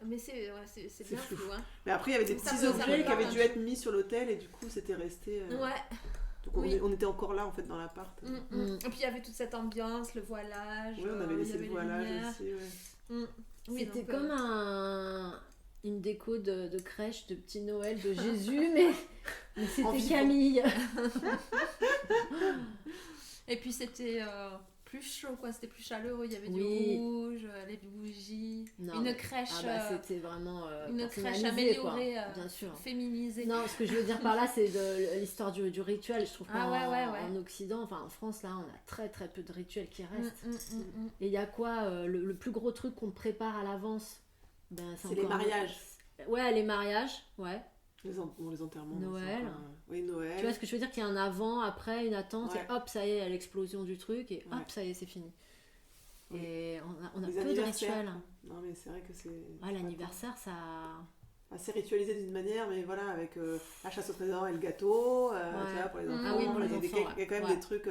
Mais c'est bien flou. flou. Hein. Mais après il y avait des Ça petits peut- ça objets peut qui avaient pas, dû hein. être mis sur l'hôtel et du coup c'était resté... Ouais. Donc Oui. on était encore là en fait dans l'appart. Et puis il y avait toute cette ambiance, le voilage. Oui, on avait il y laissé le les voilage lumières. aussi. Ouais. Oui, C'était donc, comme une déco de crèche de petit Noël de Jésus, mais En c'était vivant. Camille. Et puis c'était plus chaud, quoi. C'était plus chaleureux. Il y avait Oui. du rouge, les bougies, Non, une mais- crèche Ah bah c'était vraiment une crèche personnalisé, quoi. améliorée, Bien sûr. féminisée. Non, ce que je veux dire par là, c'est de l'histoire du rituel. Je trouve Ah qu'en ouais. en Occident, enfin en France, là, on a très très peu de rituels qui restent. Mm. Et il y a quoi le plus gros truc qu'on prépare à l'avance, C'est les mariages. Ouais, les mariages, ouais. Les enterrements. Noël. c'est encore, oui, Noël. Tu vois ce que je veux dire, qu'il y a un avant, après, une attente, Ouais. et hop, ça y est, l'explosion du truc, et hop, Ouais. ça y est, c'est fini. Oui. Et on a Les peu de anniversaires. rituels. Non, mais c'est vrai que c'est. Ouais, l'anniversaire, ça... Assez ritualisé d'une manière, mais voilà, avec la chasse au trésor et le gâteau, Ouais. tu vois, pour les Ah enfants. oui, pour les il y a des- enfants, il y a quand même ouais. des trucs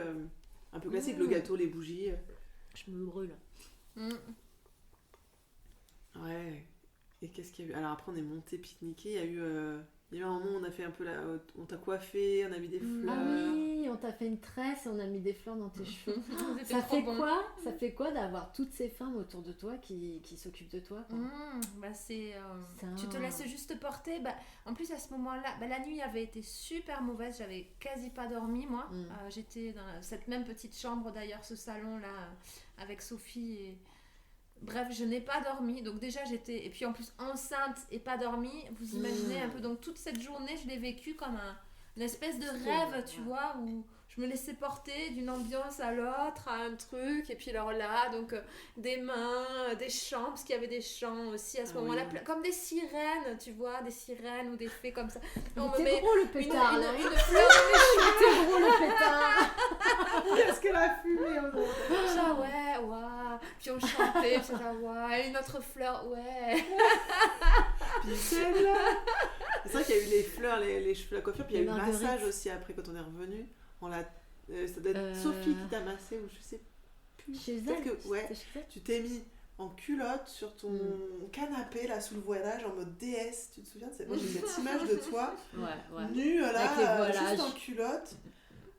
un peu classiques, le gâteau, les bougies. Je me brûle. Ouais. Et qu'est-ce qu'il y a eu? Alors après, on est monté pique-niquer. Il y a eu un moment où on a fait un peu on t'a coiffé, on a mis des fleurs. Ah oui, on t'a fait une tresse et on a mis des fleurs dans tes cheveux. C'était Ça trop fait bon. quoi? Ça fait quoi d'avoir toutes ces femmes autour de toi qui s'occupent de toi, quoi? Bah c'est Ça- tu te laisses juste porter. Bah, en plus à ce moment-là, bah, la nuit avait été super mauvaise, j'avais quasi pas dormi moi. J'étais dans cette même petite chambre d'ailleurs, ce salon là avec Sophie et bref, je n'ai pas dormi. Donc déjà j'étais et puis en plus enceinte et pas dormi. Vous imaginez un peu, donc toute cette journée, je l'ai vécue comme une espèce de rêve, tu vois, où je me laissais porter d'une ambiance à l'autre, à un truc, et puis alors là, donc des mains, des chants, parce qu'il y avait des chants aussi à ce Ah moment-là, oui. comme des sirènes, tu vois, des sirènes ou des fées comme ça. Il On me était met gros le une, pétard, là. une fleur dans les cheveux. Il était gros le pétard. Qu'est-ce qu'elle a fumé Ça, ouais, waouh. Puis on chantait, puis ça, ouais, une autre fleur, ouais. Puis celle-là. C'est vrai qu'il y a eu les fleurs, les cheveux, la coiffure, puis il y a eu Les le marguerites. massage aussi après quand on est revenu. Ça doit être Sophie qui t'a massé ou je sais plus. Chez Peut-être elle. que, ouais, C'était chez elle. tu t'es mis en culotte sur ton canapé là sous le voilage en mode déesse. Tu te souviens de cette... Moi j'ai cette image de toi Ouais. nue Avec les là, voilages. juste en culotte.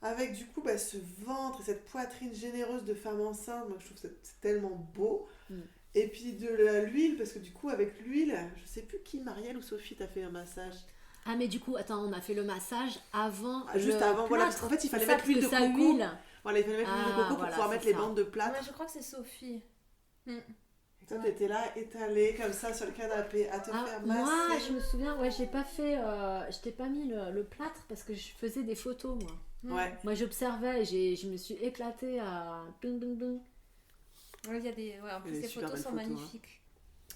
Avec du coup ce ventre et cette poitrine généreuse de femme enceinte, moi je trouve que c'est tellement beau. Et puis de l'huile, parce que du coup avec l'huile, je sais plus qui, Marielle ou Sophie t'a fait un massage. Ah mais du coup, attends, on a fait le massage avant Juste le avant, voilà, plâtre. parce qu'en fait il fallait C'est ça, mettre l'huile de parce que coco. ça huile. Voilà, il fallait mettre l'huile de Ah, coco pour voilà, pouvoir c'est mettre les ça. bandes de plâtre. Ouais, je crois que c'est Sophie. Et toi t'étais là étalée comme ça sur le canapé à te Ah, faire masser. moi, je me souviens, ouais, j'ai pas fait, je t'ai pas mis le plâtre parce que je faisais des photos, moi. Ouais. Moi, j'observais et je me suis éclatée à ding ding ding. Ouais, il y a des... ouais, en Il y a plus des les super photos sont belles photos, hein. magnifiques.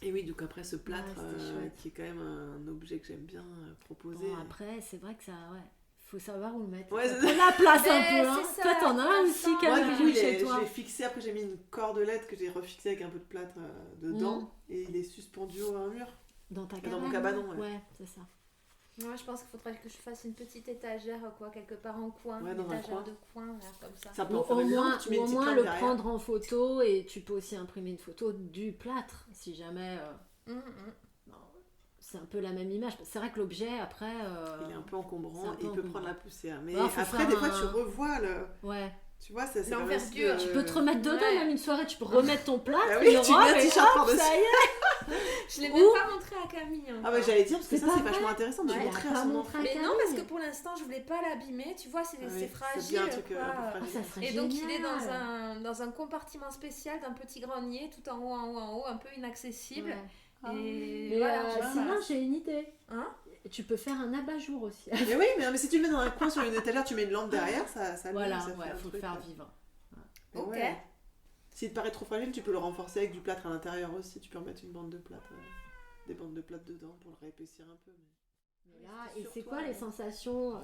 Et oui, donc après ce plâtre, c'était chouette. qui est quand même un objet que j'aime bien proposer. Bon, après, c'est vrai que ça, ouais, faut savoir où le mettre. Ouais, Ça c'est- prend la place un Mais peu, hein. c'est ça, Toi, t'en as un pour aussi, l'instant. Moi, Camille, du coup, chez je toi. l'ai fixé. Après, j'ai mis une cordelette que j'ai refixée avec un peu de plâtre dedans. Et il est suspendu au mur. Dans ta Dans mon cabane. cabanon, ouais. Ouais, c'est ça. Moi, je pense qu'il faudrait que je fasse une petite étagère, quoi, quelque part en coin. Ouais, une dans un étagère coin. de coin, là, comme ça. Ça peut Ou en faire au une moins, lampe, tu mets ou une au petite moins lampe le derrière. prendre en photo et tu peux aussi imprimer une photo du plâtre si jamais. Bon, c'est un peu la même image. C'est vrai que l'objet après. Il est un peu encombrant c'est un peu et il peut encombrant. prendre la poussière. Mais Ouais, faut après, faire des fois, un- tu revois le. Ouais. Tu vois, c'est L'envergure. Tu peux te remettre dedans, Ouais. même une soirée, tu peux remettre ton plâtre, Ah oui, une tu robe, mets un et t-shirt hop, par-dessus. ça y est. Je l'ai Ou- même pas montré à Camille. Ah, encore. bah j'allais dire, parce que C'est ça, pas c'est vrai. vachement intéressant de Ouais, montrer il a à pas son montré enfant. à Mais non, parce que Camille. pour l'instant, je voulais pas l'abîmer. Tu vois, c'est Ouais, c'est c'est fragile. bien un truc quoi. un peu Ah, fragile. ça serait Et donc, il est génial. dans un compartiment spécial d'un petit grenier, tout en haut, un peu inaccessible. Ouais. Et Mais voilà, tu vois, sinon, j'ai une idée. Hein Tu peux faire un abat-jour aussi. Mais oui, mais si tu le mets dans un coin sur une étagère, tu mets une lampe derrière, ça Voilà, ça fait ouais, un faut le truc, faire vivre. Mais Ok. ouais. S'il te paraît trop fragile, tu peux le renforcer avec du plâtre à l'intérieur aussi. Tu peux remettre une bande de plâtre, des bandes de plâtre dedans pour le réépaissir un peu. Là, C'est et sur c'est toi, quoi les ouais. sensations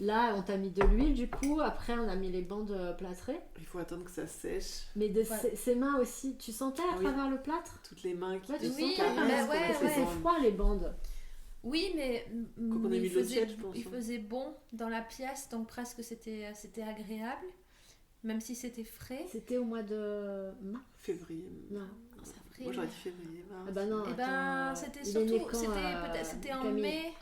Là, on t'a mis de l'huile du coup. Après, on a mis les bandes plâtrées. Il faut attendre que ça sèche. Mais ses mains aussi. Tu sentais à travers le plâtre? Toutes les mains qui Ouais, tu te Oui, caressent, mais comme ouais, ça, C'est froid les bandes. Oui, mais, on a mais mis de l'eau tiède, je pense, il hein. faisait bon dans la pièce, donc presque c'était agréable, même si c'était frais. C'était au mois de mars. Février. Non. Moi j'aurais dit février. Mars. Ah bah non. Eh ben, c'était il est né surtout, quand, c'était en Camille? mai,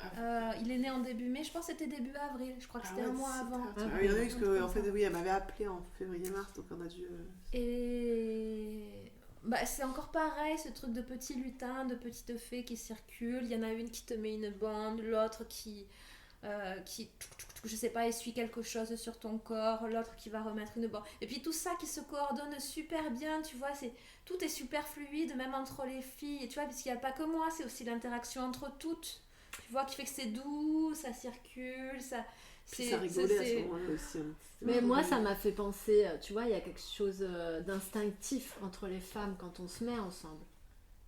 il est né en début mai, je pense que c'était début avril, je crois que c'était un mois avant. Ah oui, parce que en fait, oui, elle m'avait appelé en février-mars, donc on a dû... Et bah, c'est encore pareil, ce truc de petits lutins, de petites fées qui circulent. Il y en a une qui te met une bande, l'autre qui je sais pas, essuie quelque chose sur ton corps, l'autre qui va remettre une bande. Et puis tout ça qui se coordonne super bien, tu vois, tout est super fluide, même entre les filles, tu vois, puisqu'il n'y a pas que moi, c'est aussi l'interaction entre toutes. Tu vois, qui fait que c'est doux, ça circule, ça... Puis ça rigolait à ce moment-là aussi. Hein. Mais moi, ça m'a fait penser, tu vois, il y a quelque chose d'instinctif entre les femmes quand on se met ensemble.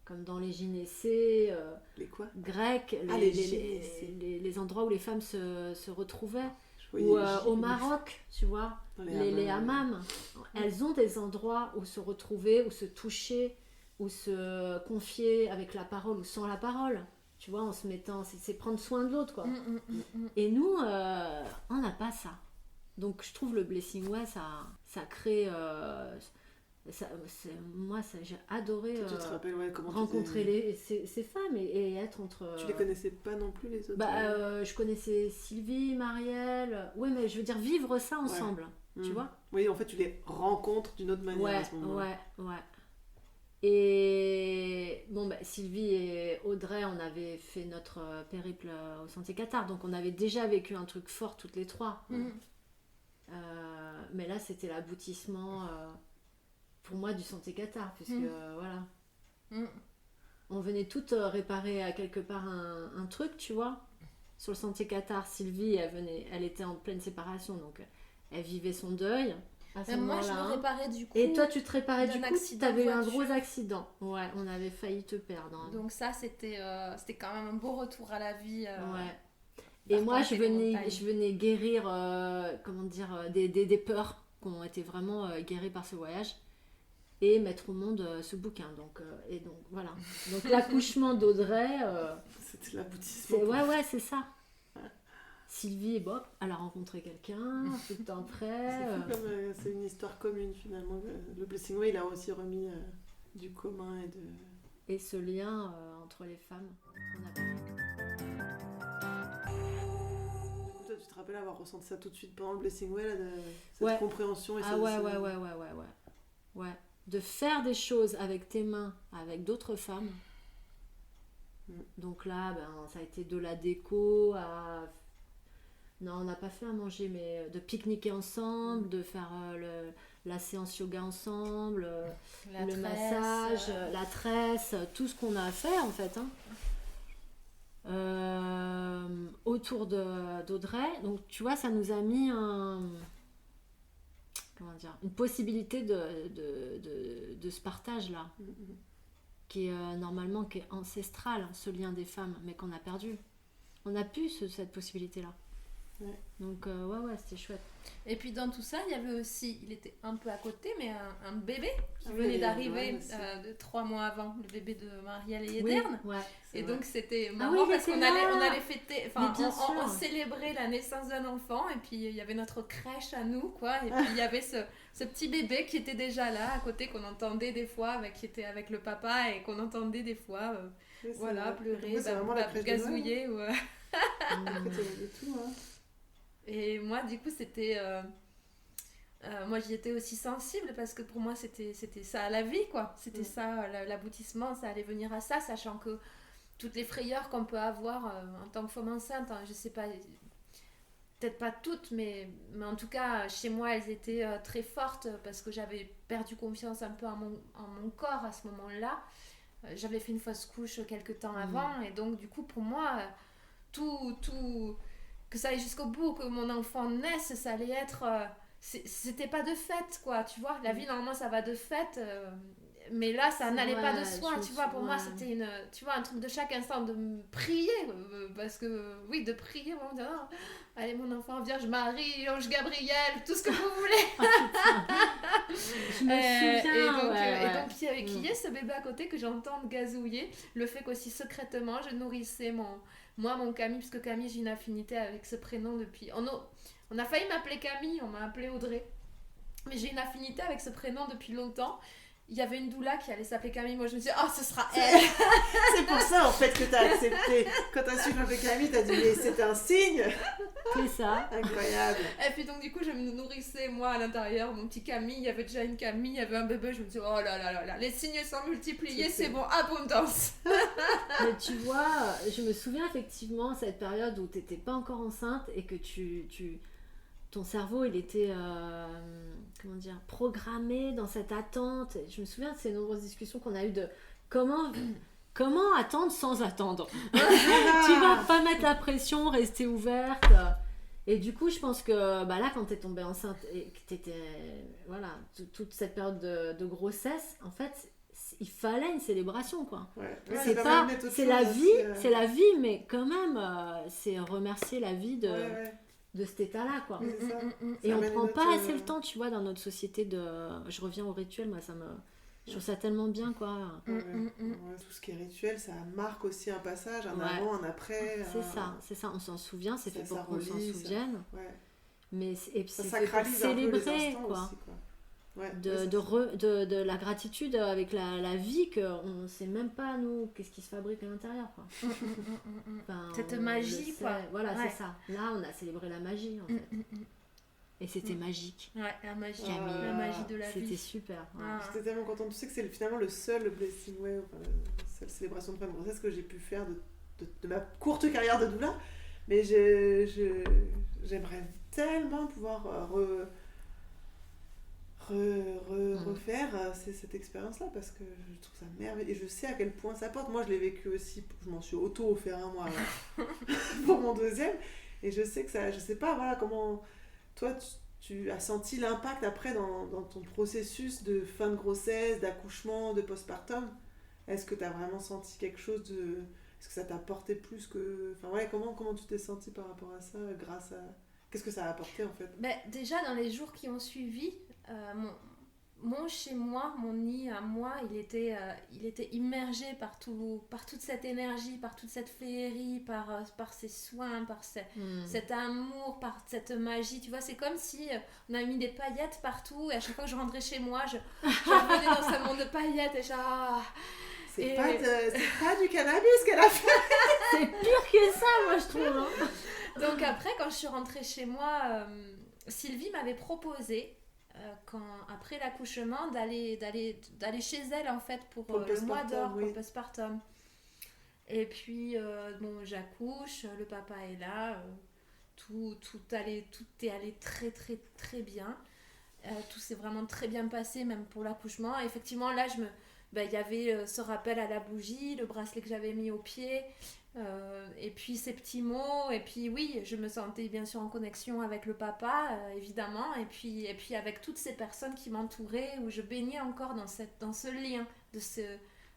Comme dans les gynécées les quoi grecs, les endroits où les femmes se retrouvaient. Ou au Maroc, tu vois, les hammams. Elles ont des endroits où se retrouver, où se toucher, où se confier avec la parole ou sans la parole. Tu vois, en se mettant, c'est prendre soin de l'autre, quoi. Et nous, on n'a pas ça. Donc, je trouve le Blessing Way, ça crée... moi, j'ai adoré tu te rappelles, comment rencontrer ces femmes et être entre... Tu les connaissais pas non plus, les autres? Je connaissais Sylvie, Marielle... Oui, mais je veux dire, vivre ça ensemble, tu vois? Oui, en fait, tu les rencontres d'une autre manière à ce moment-là. Ouais. Et bon, Sylvie et Audrey, on avait fait notre périple au Sentier Qatar, donc on avait déjà vécu un truc fort toutes les trois. Mais là, c'était l'aboutissement pour moi du Sentier Qatar, puisque voilà. On venait toutes réparer à quelque part un truc, tu vois. Sur le Sentier Qatar, Sylvie, elle était en pleine séparation, donc elle vivait son deuil. Moi, je me réparais du coup. Et toi, tu te réparais du coup, tu avais eu un gros voiture. accident. Ouais, on avait failli te perdre. Donc ça, c'était quand même un beau retour à la vie. Ouais. Et moi, je venais guérir, des peurs qui ont été vraiment guéries par ce voyage et mettre au monde ce bouquin. Donc voilà. Donc l'accouchement d'Audrey... c'était l'aboutissement. Ouais, c'est ça. Sylvie, elle a rencontré quelqu'un, peu de temps après. C'est fou comme c'est une histoire commune finalement. Le Blessing Way, il a aussi remis du commun et ce lien entre les femmes. Du coup, toi, tu te rappelles avoir ressenti ça tout de suite pendant le Blessing Way, cette compréhension et ouais. De faire des choses avec tes mains, avec d'autres femmes. Donc là, ça a été de la déco à... Non, on n'a pas fait à manger, mais de pique-niquer ensemble, de faire la séance yoga ensemble, le massage, la tresse, tout ce qu'on a fait en fait. Autour d'Audrey. Donc tu vois, ça nous a mis une possibilité de ce partage-là, qui est normalement qui est ancestral, ce lien des femmes, mais qu'on a perdu. On a plus cette possibilité-là. Ouais. Donc c'était chouette. Et puis dans tout ça, il y avait aussi, il était un peu à côté, mais un bébé qui venait d'arriver de 3 mois avant, le bébé de Marielle et Ederne. Et donc c'était marrant parce qu'on allait fêter, on célébrait la naissance d'un enfant, et puis il y avait notre crèche à nous, quoi. Et puis il y avait ce petit bébé qui était déjà là à côté, qu'on entendait des fois, qui était avec le papa, et qu'on entendait des fois pleurer, gazouiller. Et moi, du coup, c'était... moi, j'y étais aussi sensible parce que pour moi, c'était ça la vie, quoi. C'était ça, l'aboutissement, ça allait venir à ça, sachant que toutes les frayeurs qu'on peut avoir en tant que femme enceinte, je sais pas, peut-être pas toutes, mais en tout cas, chez moi, elles étaient très fortes parce que j'avais perdu confiance un peu en mon corps à ce moment-là. J'avais fait une fausse couche quelques temps avant, et donc, du coup, pour moi, tout que ça aille jusqu'au bout, que mon enfant naisse, ça allait être... c'était pas de fête, quoi, tu vois. La vie, normalement, ça va de fête, Mais là, ça C'est n'allait pas de vrai, soi, je tu vois. Pour moi, ouais. c'était tu vois, un truc de chaque instant, de me prier. Parce que, oui, de prier, vraiment, dire, ah, allez, mon enfant, Vierge Marie, Ange Gabriel, tout ce que vous voulez. Je me souviens. Et donc, ouais. qu'il y ait ce bébé à côté que j'entende gazouiller, le fait qu'aussi secrètement, je nourrissais mon Camille, parce que Camille, j'ai une affinité avec ce prénom depuis... On a failli m'appeler Camille, on m'a appelée Audrey. Mais j'ai une affinité avec ce prénom depuis longtemps. Il y avait une doula qui allait s'appeler Camille. Moi, je me suis dit, oh, ce sera elle. C'est pour ça, en fait, que t'as accepté. Quand t'as su m'appeler Camille, t'as dit, mais c'est un signe. C'est ça. Incroyable. Et puis, donc, du coup, je me nourrissais, moi, à l'intérieur. Mon petit Camille, il y avait déjà une Camille, il y avait un bébé. Je me dis, oh là là là là, les signes sont multipliés, c'est bon, abondance. Mais tu vois, je me souviens effectivement cette période où t'étais pas encore enceinte et que ton cerveau il était comment dire, programmé dans cette attente. Je me souviens de ces nombreuses discussions qu'on a eues de comment attendre sans attendre. Tu vas pas mettre la pression, rester ouverte. Et du coup, je pense que là, quand t'es tombée enceinte et que t'étais toute cette période de grossesse, en fait, il fallait une célébration, quoi. Ouais. C'est pas, c'est la vie, mais quand même, c'est remercier la vie de cet état-là, quoi. C'est ça. Et Ça on amène prend notre, pas assez le temps, tu vois, dans notre société je reviens au rituel, moi, je trouve ça tellement bien, quoi. Ouais, tout ce qui est rituel, ça marque aussi un passage, un Ouais. avant, un après. C'est ça, on s'en souvient, c'est fait Ça pour qu'on s'en relie, ça. souvienne. Ouais. Mais et puis Ça c'est fait pour sacralise un peu les célébrer, instants quoi. aussi, quoi. Ouais, De la gratitude avec la vie, qu'on ne sait même pas, nous, qu'est-ce qui se fabrique à l'intérieur, quoi. Enfin, Cette on magie, le sait. quoi. Voilà, Ouais. c'est ça. Là, on a célébré la magie, en fait. Et c'était magique. Ouais, la magie, Camille. la magie de la C'était vie. super. Ouais. Ah. J'étais tellement contente. Tu sais que c'est finalement le seul blessing way, enfin, la seule célébration de fin de grossesse que j'ai pu faire de ma courte carrière de doula. Mais j'aimerais tellement pouvoir refaire cette expérience-là parce que je trouve ça merveilleux et je sais à quel point ça apporte. Moi, je l'ai vécu aussi, je m'en suis auto-offert un mois pour mon deuxième et je sais que ça, je sais pas, voilà, comment toi tu as senti l'impact après dans ton processus de fin de grossesse, d'accouchement, de postpartum. Est-ce que tu as vraiment senti quelque chose de... Est-ce que ça t'a apporté plus que... Enfin ouais, comment tu t'es senti par rapport à ça, grâce à... Qu'est-ce que ça a apporté en fait? Déjà, dans les jours qui ont suivi, mon chez moi, mon nid à moi, il était immergé par toute cette énergie, par toute cette féerie, par ces soins, par cet amour, par cette magie. Tu vois, c'est comme si on avait mis des paillettes partout et à chaque fois que je rentrais chez moi, je revenais dans ce monde de paillettes et C'est pas du cannabis qu'elle a fait. C'est pire que ça, moi, je trouve. Hein. Donc après, quand je suis rentrée chez moi, Sylvie m'avait proposé, après l'accouchement, d'aller chez elle en fait pour le mois d'or, pour le postpartum. Et puis, j'accouche, le papa est là, tout est allé très très très bien. Tout s'est vraiment très bien passé, même pour l'accouchement. Et effectivement, là, il y avait ce rappel à la bougie, le bracelet que j'avais mis au pied, et puis ces petits mots, et puis oui, je me sentais bien sûr en connexion avec le papa, évidemment, et puis avec toutes ces personnes qui m'entouraient, où je baignais encore dans ce lien,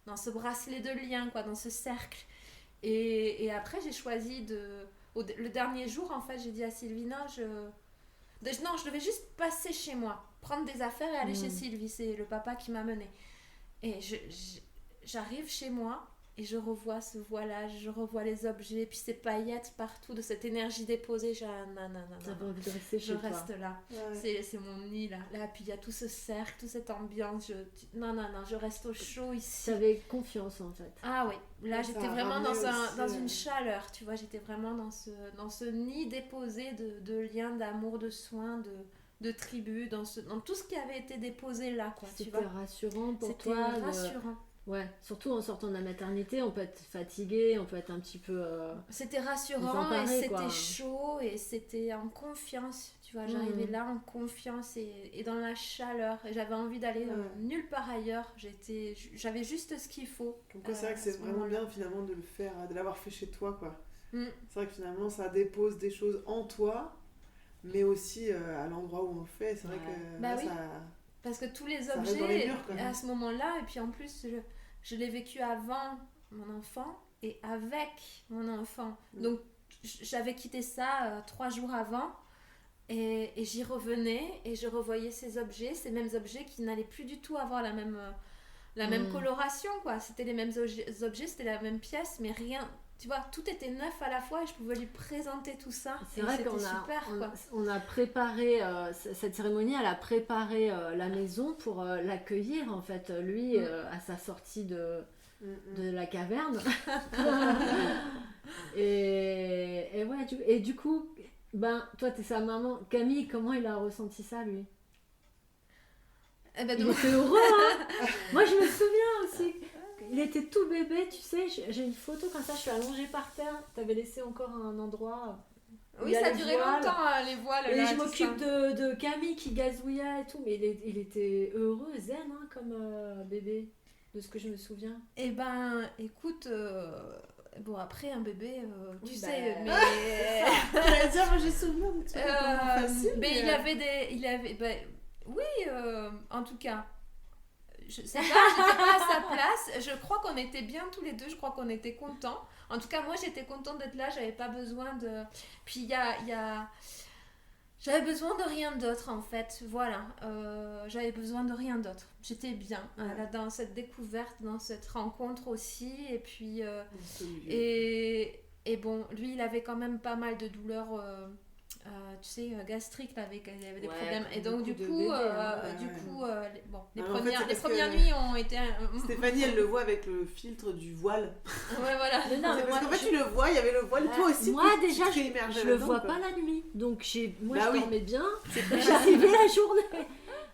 dans ce bracelet de lien, quoi, dans ce cercle. Et après, j'ai choisi le dernier jour, en fait, j'ai dit à Sylvie, non, je devais juste passer chez moi, prendre des affaires et aller chez Sylvie, c'est le papa qui m'a menée. Et j'arrive chez moi et je revois ce voilage, je revois les objets, puis ces paillettes partout, de cette énergie déposée. T'avais envie de rester chez je toi. reste là. Ouais. C'est mon nid là. Là, puis il y a tout ce cercle, toute cette ambiance. Non, je reste au chaud ici. T'avais confiance en fait. Ah oui, là j'étais vraiment dans une aussi, chaleur, tu vois. J'étais vraiment dans ce nid déposé de liens, d'amour, de soins, de tribu, dans tout ce qui avait été déposé là, quoi. C'était tu vois. rassurant pour C'était toi. rassurant. Ouais, surtout en sortant de la maternité, on peut être fatigué, on peut être un petit peu... C'était rassurant et c'était chaud et c'était en confiance, tu vois. J'arrivais là en confiance et dans la chaleur. Et j'avais envie d'aller nulle part ailleurs. J'avais juste ce qu'il faut. Donc c'est vrai que c'est vraiment bien finalement de le faire, de l'avoir fait chez toi, quoi. C'est vrai que finalement ça dépose des choses en toi, mais aussi à l'endroit où on le fait. C'est vrai que Parce que tous les Ça reste dans les objets, murs, quand même. à ce moment-là, et puis en plus, je l'ai vécu avant mon enfant et avec mon enfant. Donc, j'avais quitté ça 3 jours avant. Et j'y revenais et je revoyais ces mêmes objets qui n'allaient plus du tout avoir la même coloration, quoi. C'était les mêmes objets, c'était la même pièce, mais rien, tu vois, tout était neuf à la fois et je pouvais lui présenter tout ça. C'est et vrai c'était qu'on super, quoi. on a préparé cette cérémonie, elle a préparé la maison pour l'accueillir, en fait, lui, à sa sortie de la caverne. et ouais, et du coup, ben, toi, t'es sa maman. Camille, comment il a ressenti ça, lui? Eh ben, Il donc- était heureux, hein. Moi, je me souviens aussi. Il était tout bébé, tu sais. J'ai une photo comme ça, je suis allongée par terre. T'avais laissé encore un endroit. Où Oui, il y a ça a les duré voiles. longtemps, hein, les voiles. Et là, je tout m'occupe ça. de Camille qui gazouillait et tout. Mais il était heureux, zen, hein, comme bébé, de ce que je me souviens. Eh ben, écoute, bon, après, un bébé, tu Oui, sais, bah, mais... J'allais dire, moi j'ai souvenir de trucs pas facile. mais il avait oui, en tout cas, je sais pas, j'étais pas à sa place. Je crois qu'on était bien tous les deux, je crois qu'on était contents. En tout cas, moi j'étais contente d'être là, j'avais pas besoin de. Puis j'avais besoin de rien d'autre en fait, voilà. J'avais besoin de rien d'autre. J'étais bien là, dans cette découverte, dans cette rencontre aussi. Et puis, et bon, lui il avait quand même pas mal de douleurs. Tu sais, gastrique, là, avec, il y avait des problèmes. Et donc, du coup, les Non, en fait, c'est les parce premières que nuits ont été. Stéphanie, elle le voit avec le filtre du voile. Ouais, voilà. Mais non, C'est mais parce moi, qu'en fait, tu le vois, il y avait le voile, toi aussi. moi, tu déjà, t'es immergée je le là-dedans, vois quoi. pas la nuit. Donc, moi, Bah je oui. dormais bien. J'arrivais la journée.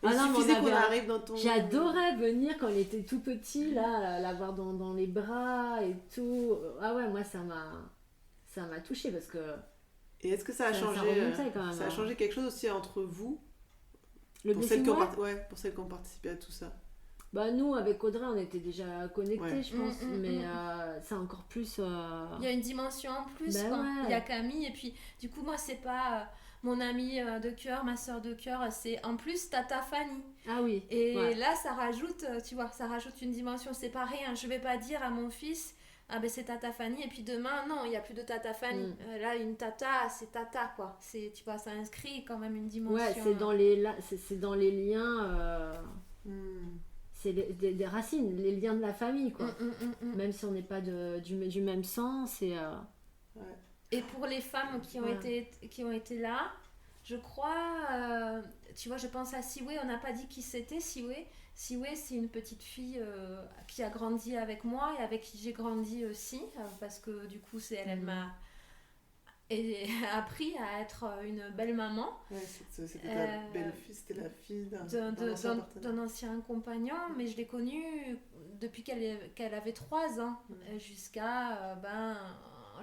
Il Ah non, mais suffisait on qu'on avait- arrive dans ton... J'adorais venir quand il était tout petit, là, l'avoir dans les bras et tout. Ah ouais, moi, ça m'a touchée parce que Et est-ce que ça a Ça changé remontait quand même, ça a hein. changé quelque chose aussi entre vous le pour celles, blessing, pour celles qui ont participé à tout ça? bah nous, avec Audrey, on était déjà connectés, Ouais. je pense. Mais mm. c'est encore plus... Il y a une dimension en plus, Ben quoi. ouais. Il y a Camille, et puis, du coup, moi, c'est pas mon amie de cœur, ma soeur de cœur, c'est en plus Tata Fanny. Ah oui. Et ouais. là, ça rajoute, tu vois, ça rajoute une dimension. C'est pas rien. Je vais pas dire à mon fils, ah ben c'est Tata Fanny, et puis demain, non, il y a plus de Tata Fanny. Là, une Tata, c'est Tata, quoi. C'est, tu vois, ça inscrit quand même une dimension. Ouais, c'est dans les liens... C'est des racines, les liens de la famille, quoi. Même si on n'est pas du même sang, c'est... Et pour les femmes qui ont été là, je crois, tu vois, je pense à Siwe, on n'a pas dit qui c'était, Siwe. Siwe, c'est une petite fille qui a grandi avec moi et avec qui j'ai grandi aussi, parce que du coup, elle m'a appris à être une belle maman. Ouais, c'était ta belle-fille, c'était la fille d'un ancien compagnon, mais je l'ai connue depuis qu'elle avait 3 ans, jusqu'à,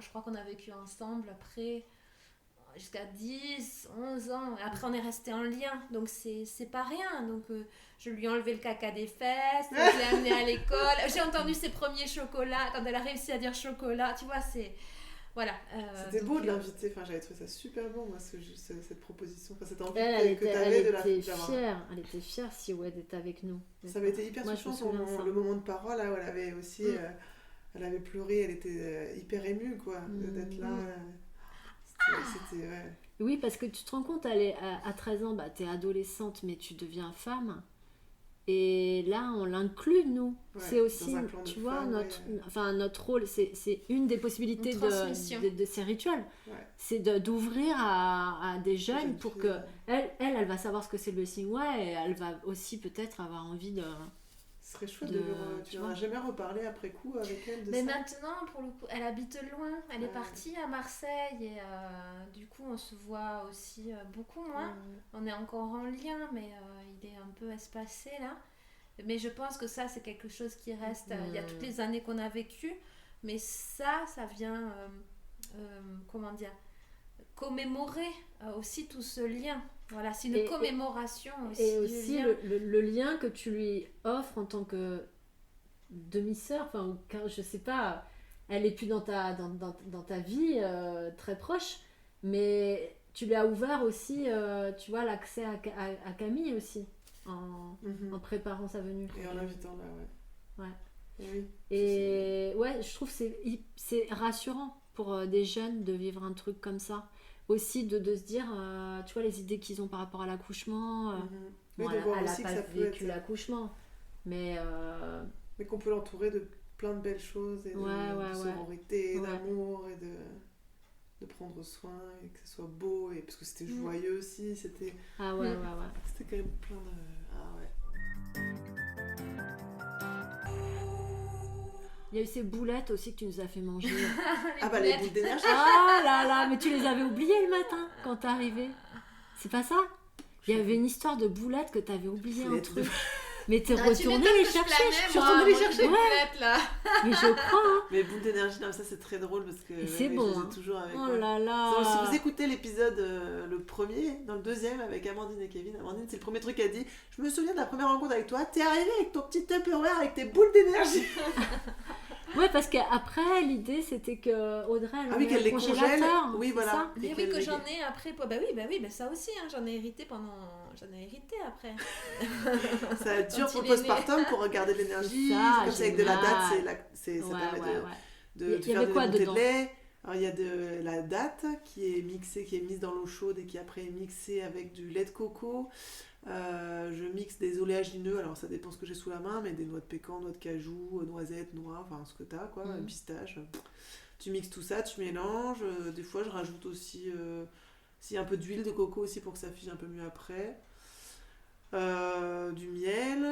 je crois qu'on a vécu ensemble après, jusqu'à 10, 11 ans. Après, on est resté en lien, donc c'est pas rien. Donc, je lui ai enlevé le caca des fesses, je l'ai amenée à l'école. J'ai entendu ses premiers chocolats, quand elle a réussi à dire chocolat, tu vois, c'est... Voilà. C'était beau de l'inviter, enfin, j'avais trouvé ça super beau, moi, cette proposition, enfin, cette envie Elle que tu avais de la était d'avoir- fière, elle était fière si ouais d'être avec nous. Ça avait été hyper Moi, je me touchant, souviens de ça. le moment de parole, là, où elle avait aussi... elle avait pleuré, elle était hyper émue, quoi, d'être là. C'était... Ouais. Oui, parce que tu te rends compte, à 13 ans, bah, t'es adolescente, mais tu deviens femme. Et là, on l'inclut, nous. Ouais, c'est aussi, dans un clan de tu vois, femmes, notre rôle, c'est une des possibilités Une transmission. de ces rituels. Ouais. C'est d'ouvrir à des jeunes Jeune pour fille, que... Elle va savoir ce que c'est le blessing, ouais, et elle va aussi peut-être avoir envie de... Ce serait chouette de- tu tu n'en as vois. jamais reparlé après coup avec elle de Mais ça? maintenant, pour le coup, elle habite loin. Elle est partie à Marseille et du coup, on se voit aussi beaucoup moins. On est encore en lien, mais il est un peu espacé là. Mais je pense que ça, c'est quelque chose qui reste. Il y a toutes les années qu'on a vécues, mais ça vient, comment dire, commémorer aussi tout ce lien. Voilà, c'est une commémoration aussi. Et du aussi lien. le lien que tu lui offres en tant que demi-sœur, enfin, je sais pas, elle est plus dans ta vie très proche, mais tu lui as ouvert aussi, tu vois, l'accès à Camille aussi. en préparant sa venue. Et en l'invitant là, ouais. Ouais. Et oui. Et ouais, je trouve que c'est rassurant pour des jeunes de vivre un truc comme ça. Aussi de se dire, tu vois, les idées qu'ils ont par rapport à l'accouchement. Oui, Bon, de voir elle n'a aussi que pas ça peut vécu être... l'accouchement. Mais qu'on peut l'entourer de plein de belles choses et de sororité, d'amour et de prendre soin et que ce soit beau. Et... Parce que c'était joyeux aussi, c'était... Ah ouais. C'était quand même plein de... Ah ouais. Il y a eu ces boulettes aussi que tu nous as fait manger. Les boules d'énergie. Ah là là, mais tu les avais oubliées le matin quand t'es arrivée. C'est pas ça? Il y avait une histoire de boulettes que t'avais oublié un truc. Mais t'es retournée les chercher. Je suis retournée les chercher. Ouais. Là. Mais je crois. Hein. Mais boules d'énergie, non, ça c'est très drôle parce que c'est bon. Je les ai toujours avec moi. Oh là là. Donc, si vous écoutez l'épisode, le premier, dans le deuxième avec Amandine et Kevin, Amandine, c'est le premier truc qu'elle dit. Je me souviens de la première rencontre avec toi. T'es arrivée avec ton petit Tupperware avec tes boules d'énergie. Ouais, parce qu'après, l'idée c'était que Audrey, elle qu'elle les congèle. Oui, voilà. Ça. Mais oui, que j'en ai après. Bah oui, ça aussi, hein, j'en ai hérité après. Ça dure pour le postpartum pour regarder l'énergie. C'est comme ça, avec de la date, ça permet de faire des montées de lait. Alors, il y a de la date qui est mixée, qui est mise dans l'eau chaude et qui après est mixée avec du lait de coco. Je mixe des oléagineux, alors ça dépend ce que j'ai sous la main, mais des noix de pécan, noix de cajou, noisettes, noix, enfin ce que t'as, quoi, pistache. Tu mixes tout ça, tu mélanges. Des fois, je rajoute aussi un peu d'huile de coco aussi pour que ça fige un peu mieux après. Du miel.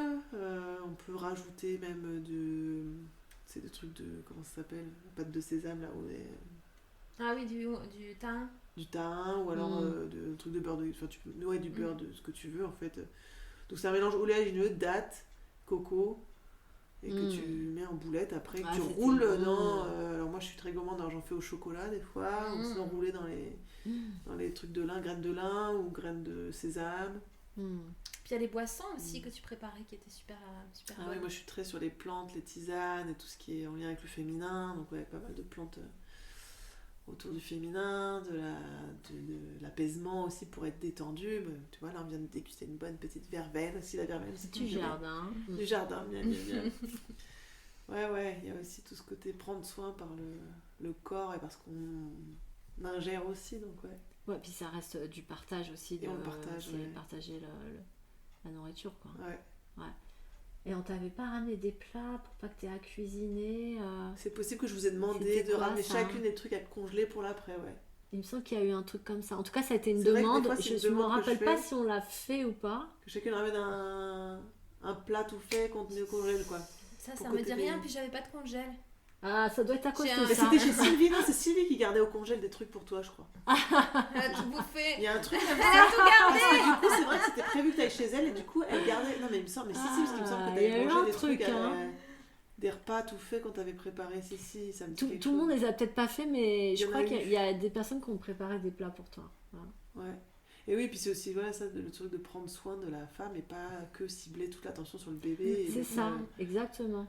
On peut rajouter même c'est des trucs de... Comment ça s'appelle? La pâte de sésame, là, où est... Ah oui, du thym. Du thym, ou alors un truc de beurre de... Enfin, tu peux... Ouais, du beurre de ce que tu veux, en fait. Donc, c'est un mélange oléagineux, date, coco, et que tu mets en boulette après, que tu roules dans... alors, moi, je suis très gourmande, alors j'en fais au chocolat, des fois, ou sinon rouler dans les trucs de lin, graines de lin, ou graines de sésame. Puis il y a les boissons aussi que tu préparais qui étaient super bonnes. Oui, moi, je suis très sur les plantes, les tisanes, et tout ce qui est en lien avec le féminin, donc ouais, pas mal de plantes... autour du féminin, de l'apaisement aussi pour être détendu. Mais, tu vois, là on vient de déguster une bonne petite verveine aussi, la verveine. C'est du jardin. Du jardin, bien. Ouais, il y a aussi tout ce côté prendre soin par le corps et parce qu'on ingère aussi, donc ouais. Ouais, puis ça reste du partage aussi. Et on partage, partager la nourriture, quoi. Ouais. Et on t'avait pas ramené des plats pour pas que t'aies à cuisiner C'est possible que je vous ai demandé de ramener chacune des trucs à congeler pour l'après, ouais. Il me semble qu'il y a eu un truc comme ça. En tout cas, ça a été une demande. Je me rappelle pas si on l'a fait ou pas. Que chacune ramène un plat tout fait qu'on met au congèle, quoi. Ça me dit rien, puis j'avais pas de congèle. Ah, ça doit être à cause de ça. C'était chez Sylvie, non, c'est Sylvie qui gardait au congèle des trucs pour toi, je crois. Elle a tout bouffé. Il y a un truc comme ça. Elle a tout gardé. Parce que du coup, c'est vrai que c'était prévu que tu ailles chez elle et du coup, elle gardait. Non, mais il me semble, parce qu'il me semble que tu avais mangé des trucs, des repas tout faits qu'on t'avait préparés. Si, ça me dit tout le monde les a peut-être pas fait, mais je crois qu'il y a des personnes qui ont préparé des plats pour toi. Ouais. Et oui, puis c'est aussi ça, le truc de prendre soin de la femme et pas que cibler toute l'attention sur le bébé. C'est ça, exactement.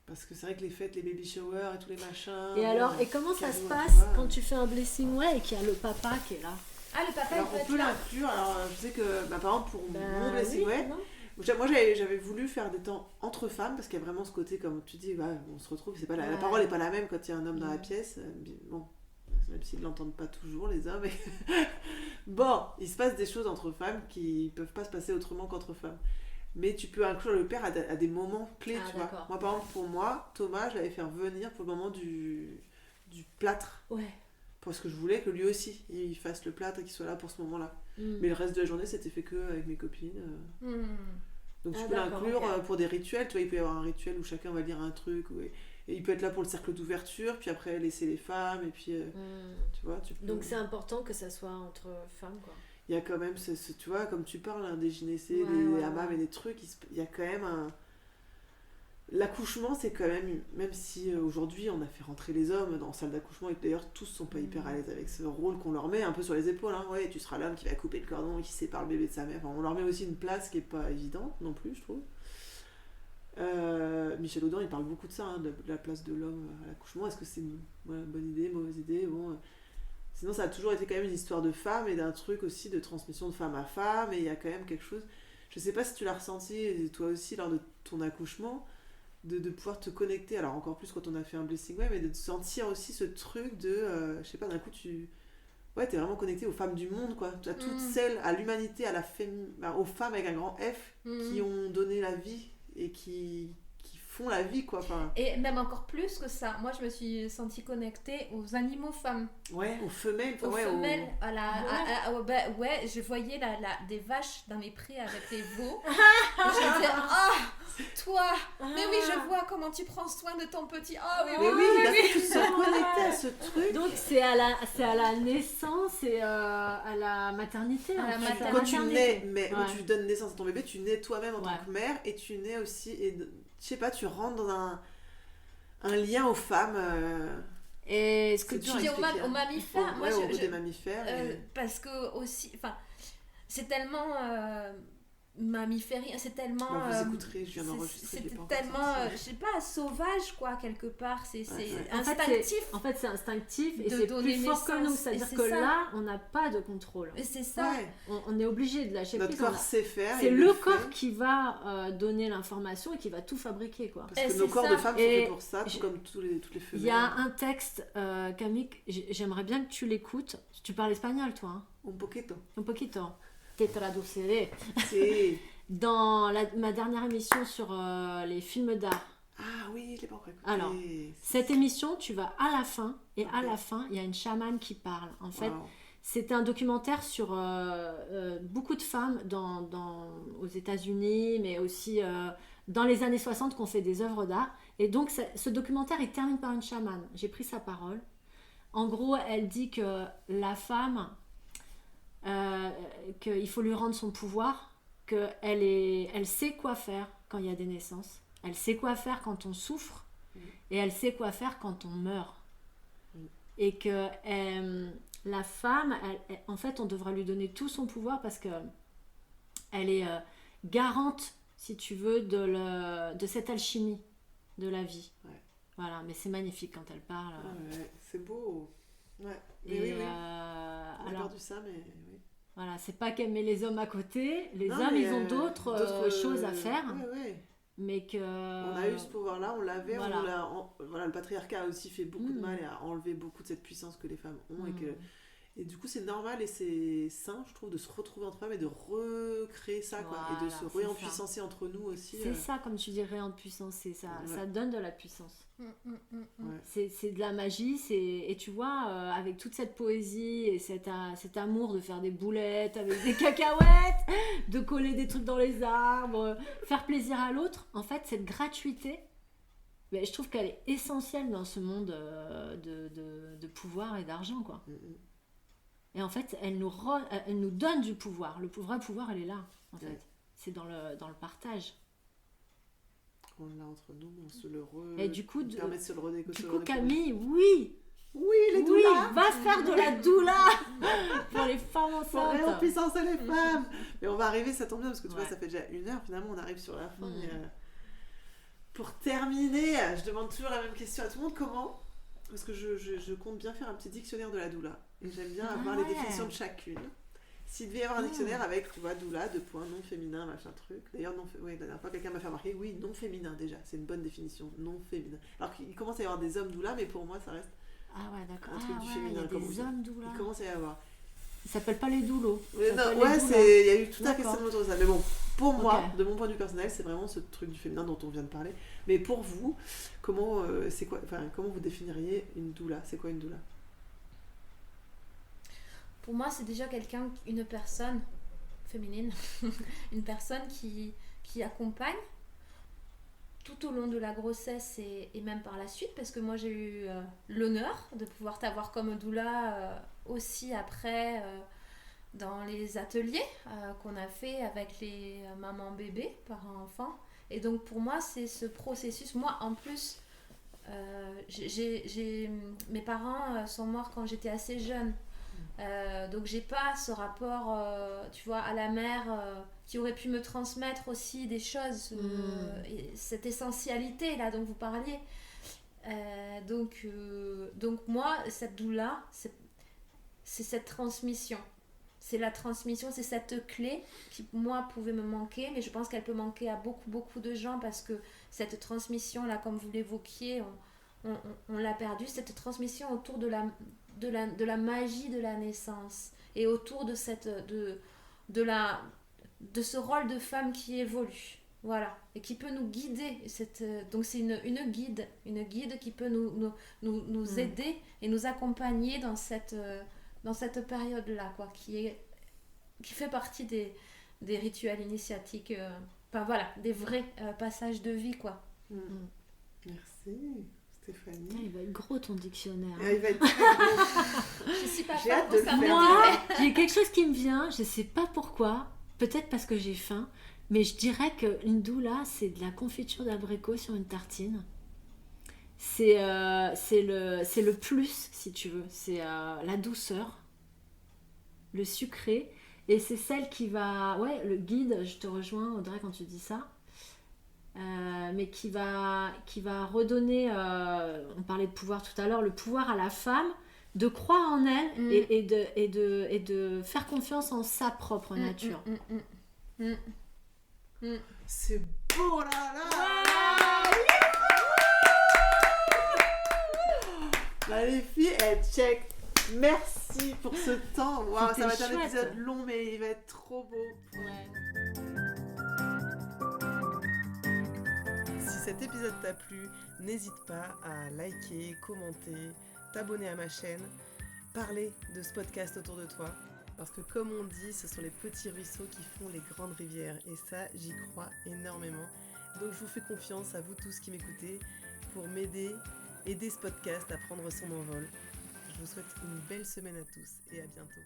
Parce que c'est vrai que les fêtes, les baby showers et tous les machins... Et comment ça se passe quand tu fais un blessing way et qu'il y a le papa qui est là? Ah, le papa, alors, on peut l'inclure. Alors, je sais que, par exemple, pour mon blessing way, moi j'avais voulu faire des temps entre femmes parce qu'il y a vraiment ce côté, comme tu dis, on se retrouve, c'est pas la parole n'est pas la même quand il y a un homme dans la pièce. Bon, même s'ils ne l'entendent pas toujours, les hommes. Bon, il se passe des choses entre femmes qui peuvent pas se passer autrement qu'entre femmes. Mais tu peux inclure le père à des moments clés, tu vois. Moi, par exemple, pour moi, Thomas, je l'avais fait venir pour le moment du plâtre. Ouais. Parce que je voulais que lui aussi, il fasse le plâtre et qu'il soit là pour ce moment-là. Mais le reste de la journée, c'était fait que avec mes copines. Donc tu peux l'inclure pour des rituels. Tu vois, il peut y avoir un rituel où chacun va lire un truc. Et il peut être là pour le cercle d'ouverture, puis après laisser les femmes, et puis... tu vois, tu peux... Donc c'est important que ça soit entre femmes, quoi. Il y a quand même, tu vois, comme tu parles, des gynécées, des hammams et des trucs, il y a quand même un... L'accouchement, c'est quand même si aujourd'hui on a fait rentrer les hommes dans la salle d'accouchement, et d'ailleurs tous sont pas hyper à l'aise avec ce rôle qu'on leur met un peu sur les épaules, hein. Ouais, tu seras l'homme qui va couper le cordon et qui sépare le bébé de sa mère. Enfin, on leur met aussi une place qui est pas évidente non plus, je trouve. Michel Audin, il parle beaucoup de ça, hein, de la place de l'homme à l'accouchement. Est-ce que c'est une bonne idée, mauvaise idée? Sinon, ça a toujours été quand même une histoire de femme et d'un truc aussi de transmission de femme à femme, et il y a quand même quelque chose. Je sais pas si tu l'as ressenti, et toi aussi, lors de ton accouchement, de pouvoir te connecter, alors encore plus quand on a fait un blessing, ouais, mais de te sentir aussi ce truc de, je sais pas, d'un coup, ouais, t'es vraiment connecté aux femmes du monde, quoi. À toutes celles, à l'humanité, aux femmes avec un grand F, qui ont donné la vie et qui font la vie, quoi. Enfin, Et même encore plus que ça, moi je me suis sentie connectée aux animaux femmes. ouais, aux femelles. Aux Ouais, femelles, je voyais des vaches dans les prés avec les veaux. Et je disais, toi, mais oui, je vois comment tu prends soin de ton petit. Oh, oui, Mais oui, oui, d'un oui. coup, tu te sens connecté à ce truc. Donc c'est à la naissance et à la maternité. À la en fait. maternité. Quand tu Maternité. nais, Ouais. tu donnes naissance à ton bébé, tu nais toi-même en Ouais. tant que mère, et tu nais aussi, et je sais pas, tu rentres dans un lien aux femmes. Et ce que C'est tu dur à dis expliquer, aux mammifères, moi, ouais, au bout des mammifères. parce que aussi, enfin, c'est tellement mammiférien, c'est tellement. Bah, vous écouterez, je viens d'enregistrer. C'est il est pas encore tellement, sorti. je sais pas, sauvage quoi, quelque part. C'est ouais. instinctif. En fait, c'est instinctif et De c'est donner plus fort que naissance. nous. Et C'est-à-dire c'est que ça. là, on n'a pas de contrôle. Et c'est ça. Ouais. On est obligé de lâcher Notre prise. corps sait faire. C'est il le fait, corps qui va donner l'information et qui va tout fabriquer, quoi. Parce Et que nos c'est corps ça. de femmes sont Et faits pour ça, tout comme toutes les femelles. Il y a un texte, Camille, j'aimerais bien que tu l'écoutes. Tu parles espagnol, toi, hein? Un poquito. Un poquito. Te traduciré. C'est... Dans ma dernière émission sur les films d'art. Ah oui, je l'ai pas encore écouté. Alors, cette émission, tu vas à la fin, et à Ok. la fin, il y a une chamane qui parle. En fait, Wow. c'était un documentaire sur beaucoup de femmes aux États-Unis, mais aussi dans les années 60 qu'on fait des œuvres d'art. Et donc, ce documentaire, il termine par une chamane. J'ai pris sa parole. En gros, elle dit que la femme, qu'il faut lui rendre son pouvoir, qu'elle sait quoi faire quand il y a des naissances. Elle sait quoi faire quand on souffre. Et elle sait quoi faire quand on meurt. Et que la femme, en fait, on devra lui donner tout son pouvoir parce que elle est garante, si tu veux, de cette alchimie de la vie. Ouais. Voilà, mais c'est magnifique quand elle parle. Ah ouais, c'est beau. Ouais. Mais Et oui. On a alors, perdu ça, mais oui. voilà, c'est pas qu'elle met les hommes à côté. Les Non, hommes, mais, ils ont d'autres choses à faire. Ouais, ouais. Mais que... On a eu ce pouvoir-là, on l'avait, voilà. voilà, le patriarcat a aussi fait beaucoup de mal et a enlevé beaucoup de cette puissance que les femmes ont et du coup c'est normal et c'est sain, je trouve, de se retrouver entre femmes et de recréer ça, quoi, et de Voilà, se c'est réempuissancer entre nous aussi. C'est ça, comme tu dirais, en puissance, c'est ça, Ouais. ça donne de la puissance. Ouais. C'est de la magie, et tu vois, avec toute cette poésie et cet amour de faire des boulettes avec des cacahuètes, de coller des trucs dans les arbres, faire plaisir à l'autre, en fait, cette gratuité, ben, je trouve qu'elle est essentielle dans ce monde de pouvoir et d'argent, quoi. Et en fait, elle nous donne du pouvoir. Le vrai pouvoir, elle est là, en fait. C'est dans le partage. On l'a entre nous, on se le Et du coup, permet de se le redécouvrir. Du coup, Camille, oui, les doulas, va faire de la doula pour les femmes pour enceintes. réempuissancer les femmes. Mais on va arriver, ça tombe bien, parce que tu vois, Ouais. ça fait déjà 1 heure, finalement on arrive sur la fin. Mais, pour terminer, je demande toujours la même question à tout le monde, comment? Parce que je compte bien faire un petit dictionnaire de la doula. Et j'aime bien avoir les définitions de chacune. S'il devait y avoir un dictionnaire avec, tu vois, doula, non féminin, machin truc. D'ailleurs, la dernière fois, quelqu'un m'a fait remarquer, oui, non féminin déjà, c'est une bonne définition, non féminin. Alors qu'il commence à y avoir des hommes doula, mais pour moi, ça reste Ah ouais, d'accord. un truc du Il y féminin. a comme on des dit. hommes doula. Il commence à y avoir. Ils s'appellent pas les doulos. Mais Ils non, s'appellent ouais, les doulas. il y a eu tout un D'accord. questionnement autour de ça. Mais bon, pour moi, Ok. de mon point de vue personnel, c'est vraiment ce truc du féminin dont on vient de parler. Mais pour vous, comment vous définiriez une doula? C'est quoi une doula? Pour moi, c'est déjà une personne féminine, une personne qui accompagne tout au long de la grossesse et même par la suite, parce que moi j'ai eu l'honneur de pouvoir t'avoir comme doula aussi après dans les ateliers qu'on a fait avec les mamans bébés, parents-enfants. Et donc pour moi, c'est ce processus. Moi, en plus, mes parents sont morts quand j'étais assez jeune. Donc j'ai pas ce rapport tu vois, à la mère qui aurait pu me transmettre aussi des choses, et cette essentialité là dont vous parliez, donc moi cette doula c'est cette transmission, c'est la transmission, c'est cette clé qui, moi, pouvait me manquer, mais je pense qu'elle peut manquer à beaucoup, beaucoup de gens parce que cette transmission-là, comme vous l'évoquiez, on l'a perdue, cette transmission autour de la magie de la naissance et autour de ce rôle de femme qui évolue. Voilà, et qui peut nous guider. Donc c'est une guide qui peut nous aider et nous accompagner dans cette période-là, quoi, qui fait partie des rituels initiatiques, des vrais passages de vie, quoi. Merci Stéphanie. Il va être gros ton dictionnaire. Il va être très gros. Je suis pas J'ai hâte de le faire. Moi, j'ai quelque chose qui me vient, je sais pas pourquoi, peut-être parce que j'ai faim, mais je dirais qu'une doula, c'est de la confiture d'abricot sur une tartine. C'est le plus, si tu veux. C'est la douceur, le sucré. Et c'est celle qui va... Ouais, le guide, je te rejoins, Audrey, quand tu dis ça. Mais qui va redonner... on parlait de pouvoir tout à l'heure, le pouvoir à la femme de croire en elle et de faire confiance en sa propre nature. C'est beau là Bah, les filles, check. Merci pour ce temps. Waouh, ça va être un épisode long, mais il va être trop beau. Si cet épisode t'a plu, n'hésite pas à liker, commenter, t'abonner à ma chaîne, parler de ce podcast autour de toi. Parce que comme on dit, ce sont les petits ruisseaux qui font les grandes rivières. Et ça, j'y crois énormément. Donc je vous fais confiance à vous tous qui m'écoutez pour aider ce podcast à prendre son envol. Je vous souhaite une belle semaine à tous et à bientôt.